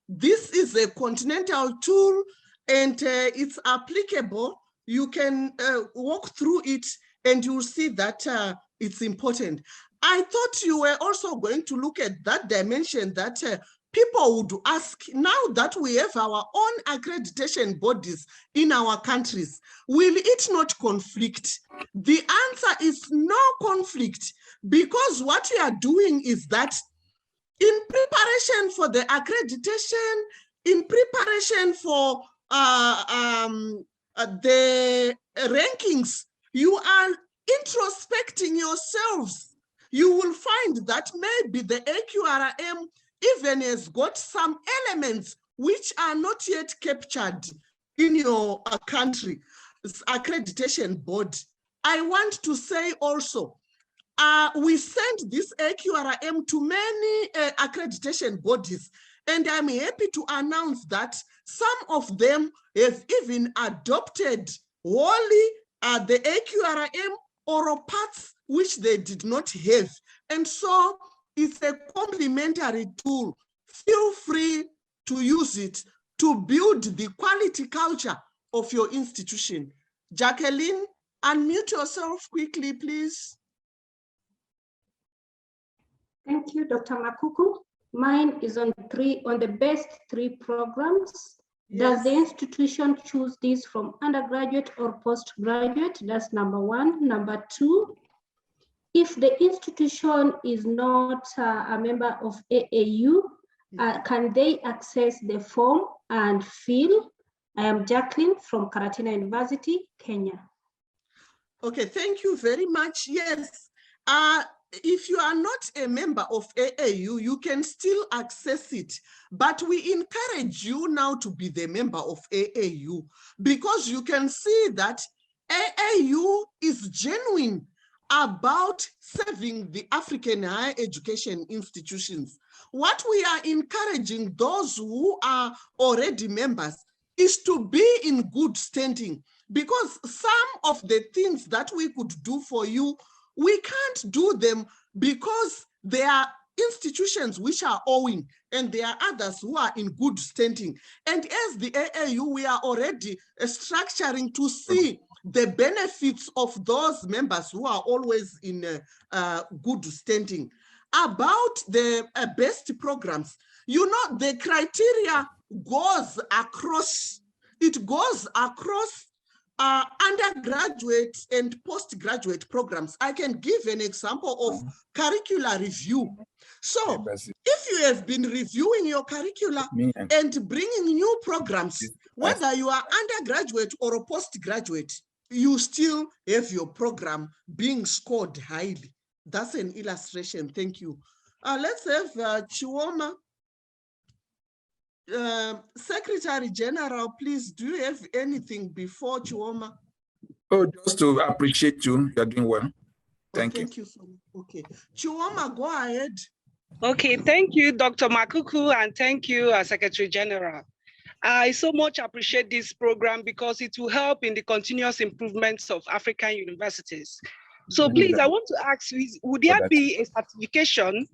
this is a continental tool and it's applicable. You can walk through it and you'll see that it's important. I thought you were also going to look at that dimension that people would ask, now that we have our own accreditation bodies in our countries, will it not conflict? The answer is no conflict, because what we are doing is that in preparation for the accreditation, in preparation for the rankings, you are introspecting yourselves. You will find that maybe the AQRM even has got some elements which are not yet captured in your country accreditation board. I want to say also, we sent this AQRM to many accreditation bodies, and I'm happy to announce that some of them have even adopted wholly the AQRM or parts which they did not have. And so it's a complementary tool. Feel free to use it to build the quality culture of your institution. Jacqueline, unmute yourself quickly, please. Thank you, Dr. Makuku. Mine is on the best 3 programs. Yes. Does the institution choose these from undergraduate or postgraduate? That's number 1. Number 2, if the institution is not a member of AAU, can they access the form and fill? I am Jacqueline from Karatina University, Kenya. Okay, thank you very much. Yes, if you are not a member of AAU, you can still access it. But we encourage you now to be the member of AAU, because you can see that AAU is genuine about serving the African higher education institutions. What we are encouraging those who are already members is to be in good standing, because some of the things that we could do for you, we can't do them because there are institutions which are owing and there are others who are in good standing. And as the AAU, we are already structuring to see the benefits of those members who are always in good standing. About the best programs, you know, the criteria goes across, it goes across undergraduate and postgraduate programs. I can give an example of curricular review. So if you have been reviewing your curricula and bringing new programs, whether you are undergraduate or a postgraduate, you still have your program being scored highly. That's an illustration. Thank you. Let's have Chioma. Secretary General, please, do you have anything before Chioma? Oh, just to appreciate you. You're doing well. Thank you. Thank you so much. Okay. Chioma, go ahead. Okay, thank you, Dr. Makuku, and thank you, Secretary General. I so much appreciate this program because it will help in the continuous improvements of African universities. So please, I want to ask, would there be a certification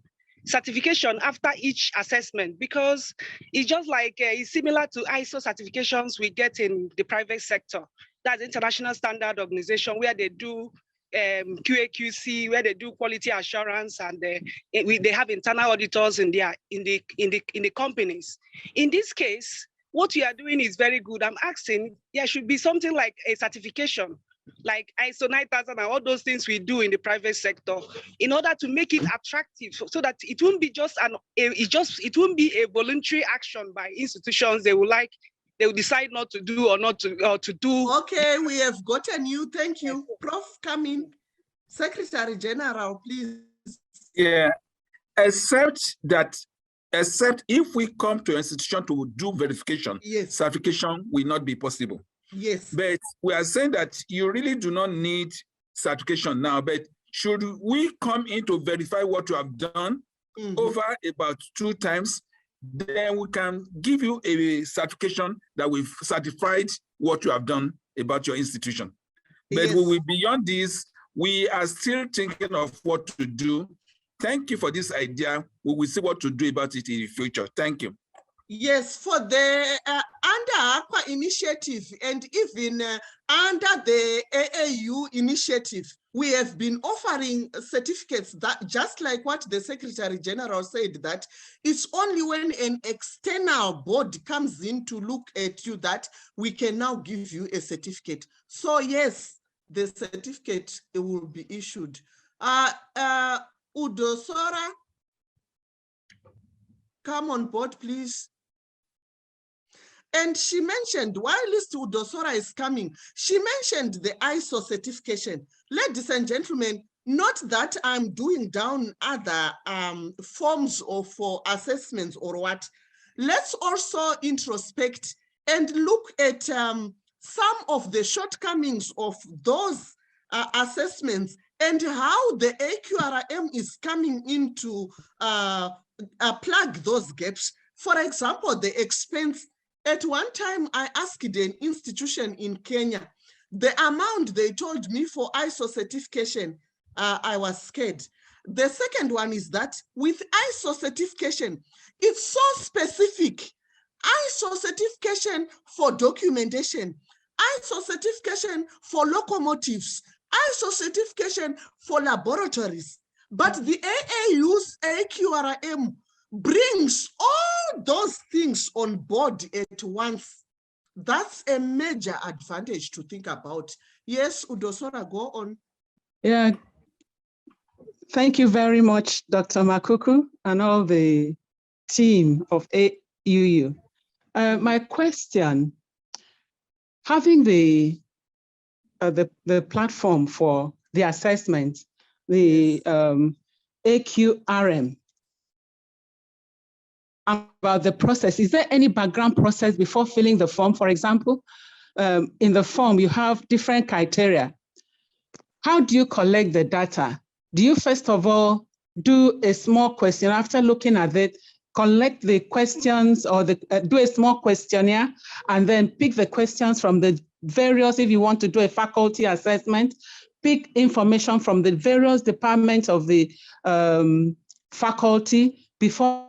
after each assessment? Because it's just like, it's similar to ISO certifications we get in the private sector. That's International Standard Organization, where they do QA/QC, where they do quality assurance, and they have internal auditors in the companies. In this case, what you are doing is very good. I'm asking, there should be something like a certification, like ISO 9000 and all those things we do in the private sector, in order to make it attractive, so that it won't be just it won't be a voluntary action by institutions. They will decide not to do or to do. Okay, we have gotten you. Thank you. Prof, come in. Secretary General, please. Yeah, except if we come to an institution to do verification, yes, certification will not be possible. Yes. But we are saying that you really do not need certification now, but should we come in to verify what you have done over about 2 times, then we can give you a certification that we've certified what you have done about your institution. But we will, beyond this, we are still thinking of what to do. Thank you for this idea. We will see what to do about it in the future. Thank you. Yes, for the under-AQUA initiative and even under the AAU initiative, we have been offering certificates that, just like what the Secretary General said, that it's only when an external body comes in to look at you that we can now give you a certificate. So yes, the certificate will be issued. Olusola, come on board, please. And she mentioned, while Olusola is coming, she mentioned the ISO certification. Ladies and gentlemen, not that I'm doing down other forms of for assessments or what. Let's also introspect and look at some of the shortcomings of those assessments and how the AQRM is coming in to plug those gaps. For example, the expense. At one time, I asked an institution in Kenya, the amount they told me for ISO certification, I was scared. The second one is that with ISO certification, it's so specific. ISO certification for documentation, ISO certification for locomotives, ISO certification for laboratories. But the AAU's AQRM brings all those things on board at once. That's a major advantage to think about. Yes, Olusola, go on. Yeah, thank you very much, Dr. Makuku and all the team of AUU. My question, having the platform for the assessment, the AQRM. About the process, is there any background process before filling the form? For example, in the form, you have different criteria. How do you collect the data? Do you first of all do a small question after looking at it, collect the questions or do a small questionnaire and then pick the questions from the various, if you want to do a faculty assessment, pick information from the various departments of the faculty before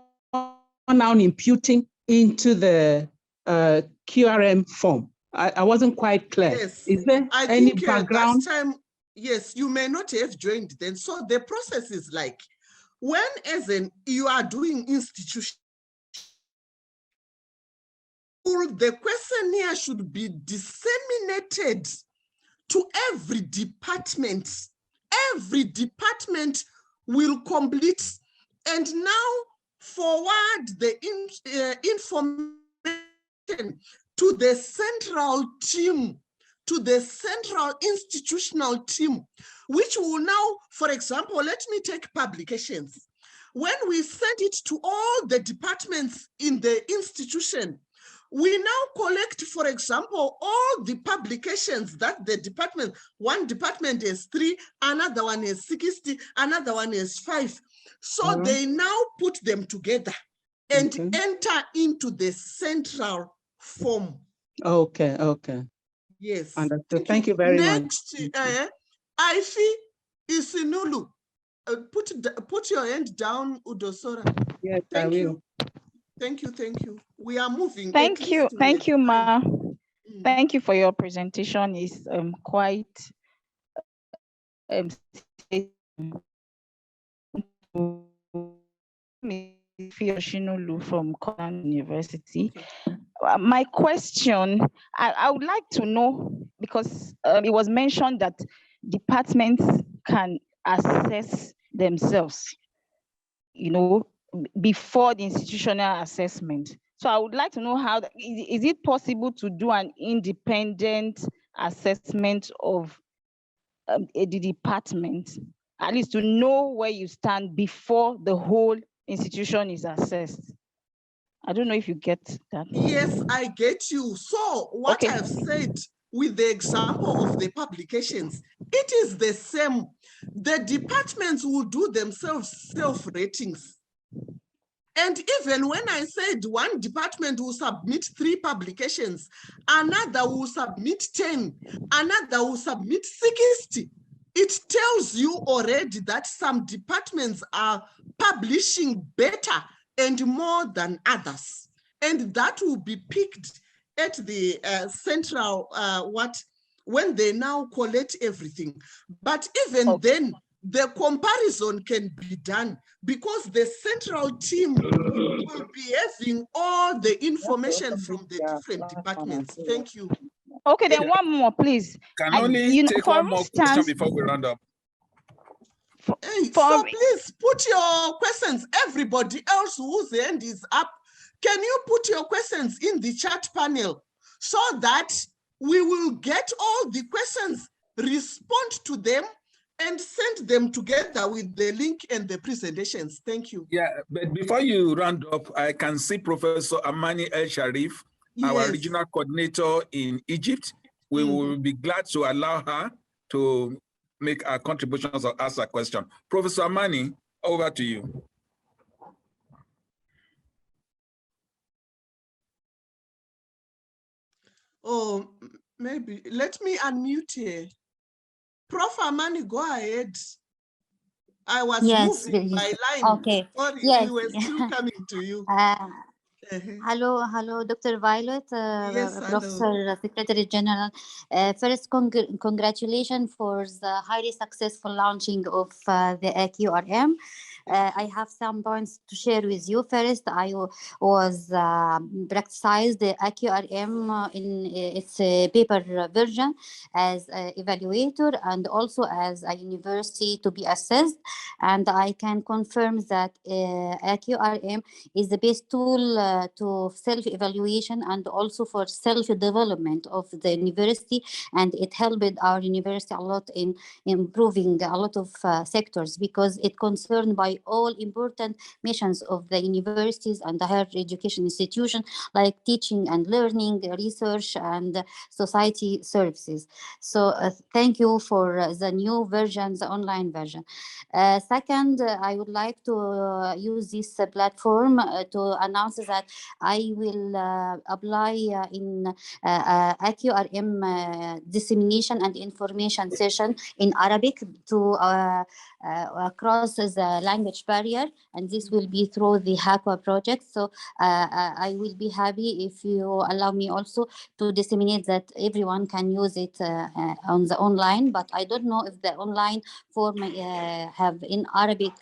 now imputing into the QRM form? I wasn't quite clear. Yes. Is there I any think background? that time, yes, you may not have joined then. So the process is like, when as in you are doing institution, the questionnaire should be disseminated to every department. Every department will complete and now forward the information to the central team, to the central institutional team, which will now, for example, let me take publications. When we send it to all the departments in the institution, we now collect, for example, all the publications that the department, one department is 3, another one is 60, another one is 5. So they now put them together and enter into the central form. Okay, okay. Yes. Understood. Thank you very much. Next, Ifi Isinulu. Put your hand down, Olusola. Yes, Thank I will. you. Thank you, thank you. We are moving. Thank you, Ma. Thank you for your presentation. It's quite Fioshinolu from Konan University. My question, I would like to know, because it was mentioned that departments can assess themselves, you know, before the institutional assessment. So I would like to know how, is it possible to do an independent assessment of the department, at least to know where you stand before the whole institution is assessed? I don't know if you get that. Yes, I get you. So what I've said with the example of the publications, it is the same. The departments will do themselves self-ratings. And even when I said one department will submit 3 publications, another will submit 10, another will submit 60, it tells you already that some departments are publishing better and more than others. And that will be picked at the central, when they now collect everything. But even then, the comparison can be done because the central team will be having all the information from the different departments. Thank you. Okay, then one more, please. Can only take one more question before we round up. So please put your questions. Everybody else whose hand is up, can you put your questions in the chat panel so that we will get all the questions, respond to them, and send them together with the link and the presentations. Thank you. Yeah, but before you round up, I can see Professor Amani El Sharif, our regional coordinator in Egypt. We will be glad to allow her to make our contributions or ask a question. Professor Amani, over to you. Oh, maybe let me unmute here. Prof. Amani, go ahead. I was moving my line. Okay. Sorry, Yes. we were still coming to you. Hello, Dr. Violet, Yes, Professor Secretary General. First, congratulations for the highly successful launching of the AQRM. I have some points to share with you. First, I was practiced the AQRM in its paper version as an evaluator and also as a university to be assessed. And I can confirm that AQRM is the best tool to self-evaluation and also for self-development of the university, and it helped our university a lot in improving a lot of sectors, because it concerned by all important missions of the universities and the higher education institution, like teaching and learning, research, and society services. So thank you for the new version, the online version. Second, I would like to use this platform to announce that I will apply in AQRM dissemination and information session in Arabic to cross the language barrier, and this will be through the HAQA project. So I will be happy if you allow me also to disseminate that everyone can use it on the online, but I don't know if the online form have in Arabic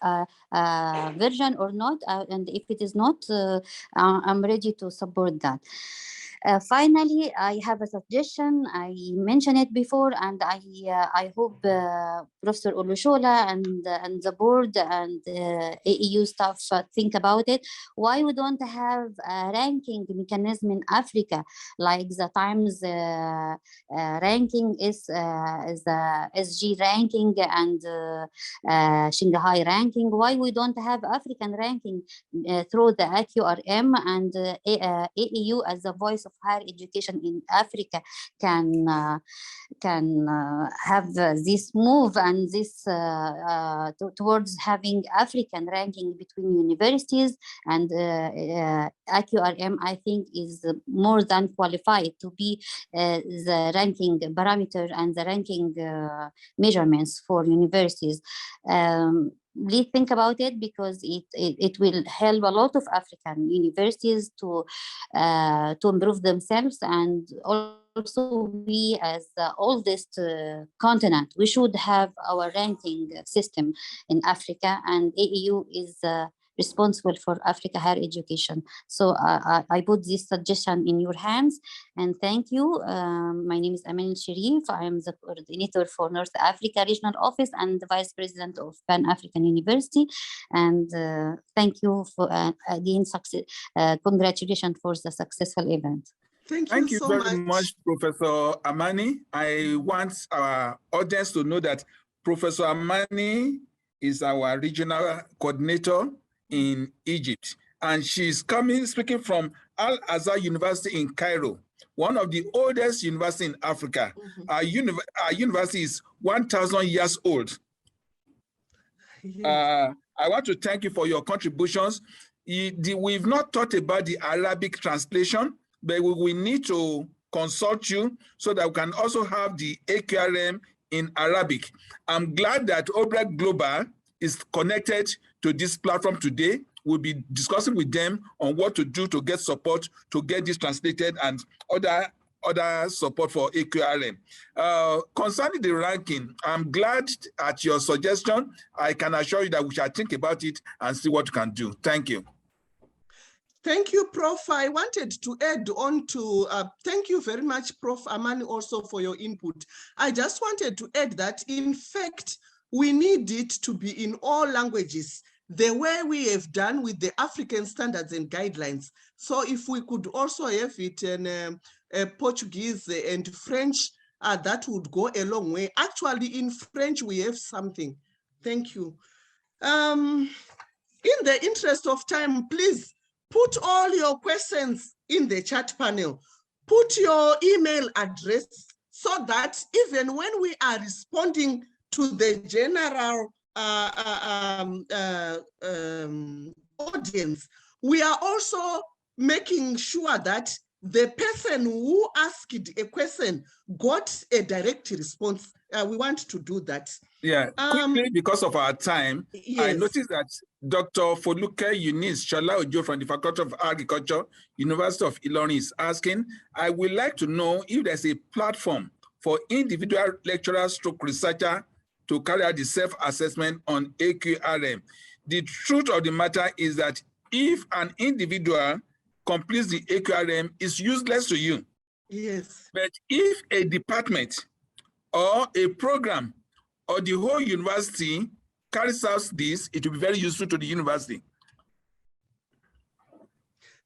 version or not, and if it is not, I'm ready to support that. Finally, I have a suggestion. I mentioned it before, and I hope Professor Olusola and the board and AEU staff think about it. Why we don't have a ranking mechanism in Africa, like the Times ranking is the SG ranking and Shanghai ranking? Why we don't have African ranking through the AQRM, and AEU as the voice of higher education in Africa can have this move and this towards having African ranking between universities, and AQRM I think is more than qualified to be the ranking parameter and the ranking measurements for universities. Please think about it, because it will help a lot of African universities to improve themselves, and also we as the oldest continent, we should have our ranking system in Africa, and AEU is responsible for Africa higher education. So I put this suggestion in your hands, and thank you. My name is Amin Sharif. I am the coordinator for North Africa Regional Office and the Vice President of Pan-African University. And thank you for again, congratulations for the successful event. Thank you so very much, Professor Amani. I want our audience to know that Professor Amani is our regional coordinator in Egypt, and she's speaking from Al-Azhar University in Cairo, one of the oldest universities in Africa. Our university is 1,000 years old. I want to thank you for your contributions. We've not thought about the Arabic translation, but we need to consult you so that we can also have the AQRM in Arabic. I'm glad that Obreg Global is connected to this platform today. We'll be discussing with them on what to do to get support to get this translated and other support for AQRM. Concerning the ranking, I'm glad at your suggestion. I can assure you that we shall think about it and see what we can do. Thank you. Thank you, Prof. I wanted to add on to, thank you very much, Prof. Amani, also for your input. I just wanted to add that, in fact, we need it to be in all languages, the way we have done with the African standards and guidelines. So if we could also have it in Portuguese and French, that would go a long way. Actually, in French, we have something. Thank you. In the interest of time, please put all your questions in the chat panel. Put your email address so that even when we are responding to the general audience, we are also making sure that the person who asked a question got a direct response. We want to do that. Yeah, quickly, because of our time, yes. I noticed that Dr. Foluke Eunice Shola Ojo from the Faculty of Agriculture, University of Ilorin is asking, I would like to know if there's a platform for individual lecturer stroke researcher to carry out the self-assessment on AQRM. The truth of the matter is that if an individual completes the AQRM, it's useless to you. Yes. But if a department or a program or the whole university carries out this, it will be very useful to the university.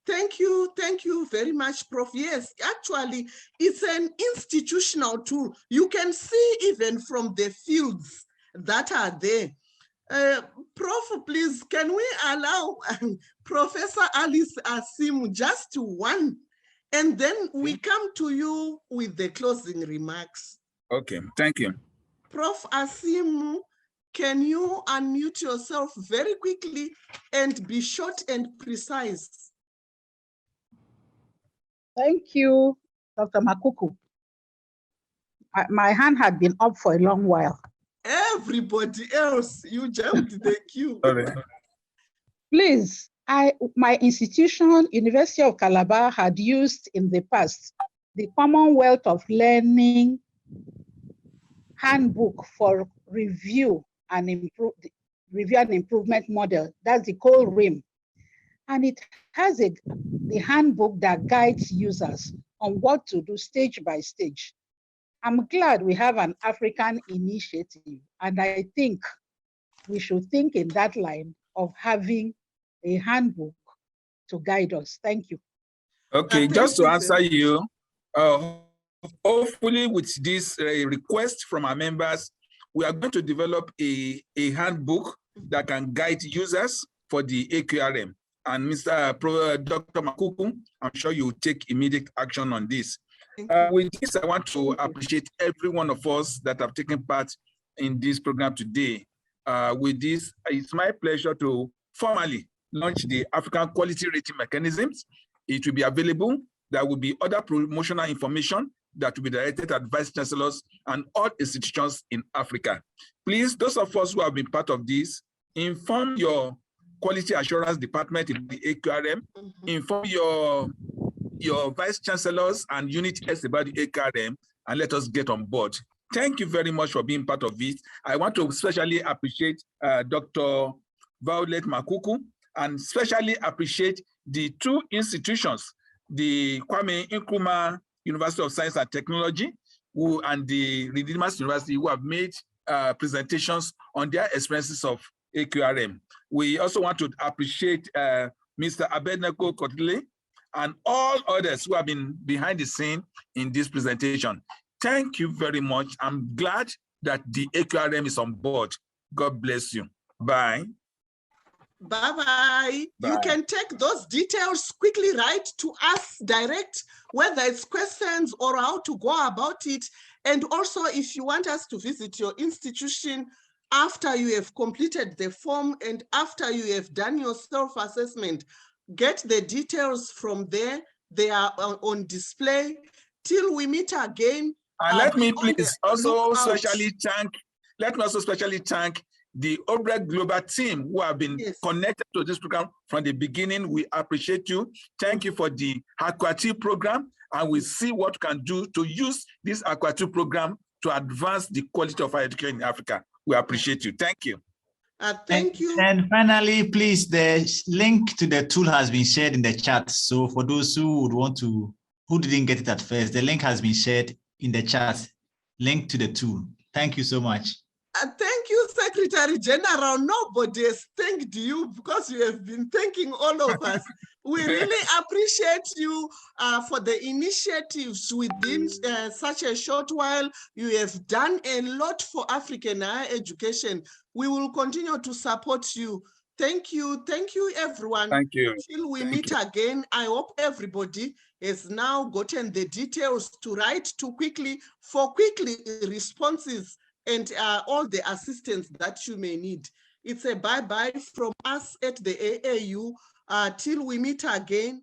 Thank you very much, Prof. Yes, actually, it's an institutional tool. You can see even from the fields that are there. Prof, please, can we allow Professor Alice Asim just one, and then we come to you with the closing remarks. Okay, thank you. Prof Asim, can you unmute yourself very quickly and be short and precise? Thank you, Dr. Makuku. My hand had been up for a long while. Everybody else, you jumped the queue. Please, my institution, University of Calabar, had used in the past the Commonwealth of Learning Handbook for Review and Improvement Model. That's the Qrm. And it has the handbook that guides users on what to do stage by stage. I'm glad we have an African initiative, and I think we should think in that line of having a handbook to guide us. Thank you. Okay, just to answer you, hopefully with this request from our members, we are going to develop a handbook that can guide users for the AQRM. And Dr. Makuku, I'm sure you will take immediate action on this. With this, I want to appreciate every one of us that have taken part in this program today. With this, it's my pleasure to formally launch the African Quality Rating Mechanisms. It will be available. There will be other promotional information that will be directed at vice chancellors and all institutions in Africa. Please, those of us who have been part of this, inform your quality assurance department in the AQRM, inform your vice chancellors and unit heads about the AQRM, and let us get on board. Thank you very much for being part of it. I want to especially appreciate Dr. Violet Makuku, and especially appreciate the two institutions, the Qrm Nkrumah University of Science and Technology and the Redeemers University, who have made presentations on their experiences of AQRM. We also want to appreciate Mr. Abednego Kotley and all others who have been behind the scene in this presentation. Thank you very much. I'm glad that the AQRM is on board. God bless you. Bye. Bye-bye. You can take those details quickly, write to us direct, whether it's questions or how to go about it. And also, if you want us to visit your institution after you have completed the form and after you have done your self-assessment, get the details from there. They are on display. Till we meet again. And let me please also specially thank the Obrecht Global team who have been connected to this program from the beginning. We appreciate you. Thank you for the Aqua2 program, and we see what we can do to use this Aqua2 program to advance the quality of our education in Africa. We appreciate you. Thank you. Thank you. And finally, please, the link to the tool has been shared in the chat. So for those who would want to, who didn't get it at first, the link has been shared in the chat. Link to the tool. Thank you so much. Thank you, Secretary General. Nobody has thanked you because you have been thanking all of us. We really appreciate you for the initiatives within such a short while. You have done a lot for African higher education. We will continue to support you. Thank you, everyone. Thank you. Till we meet again, I hope everybody has now gotten the details to write to quickly for quickly responses and all the assistance that you may need. It's a bye-bye from us at the AAU. Till we meet again.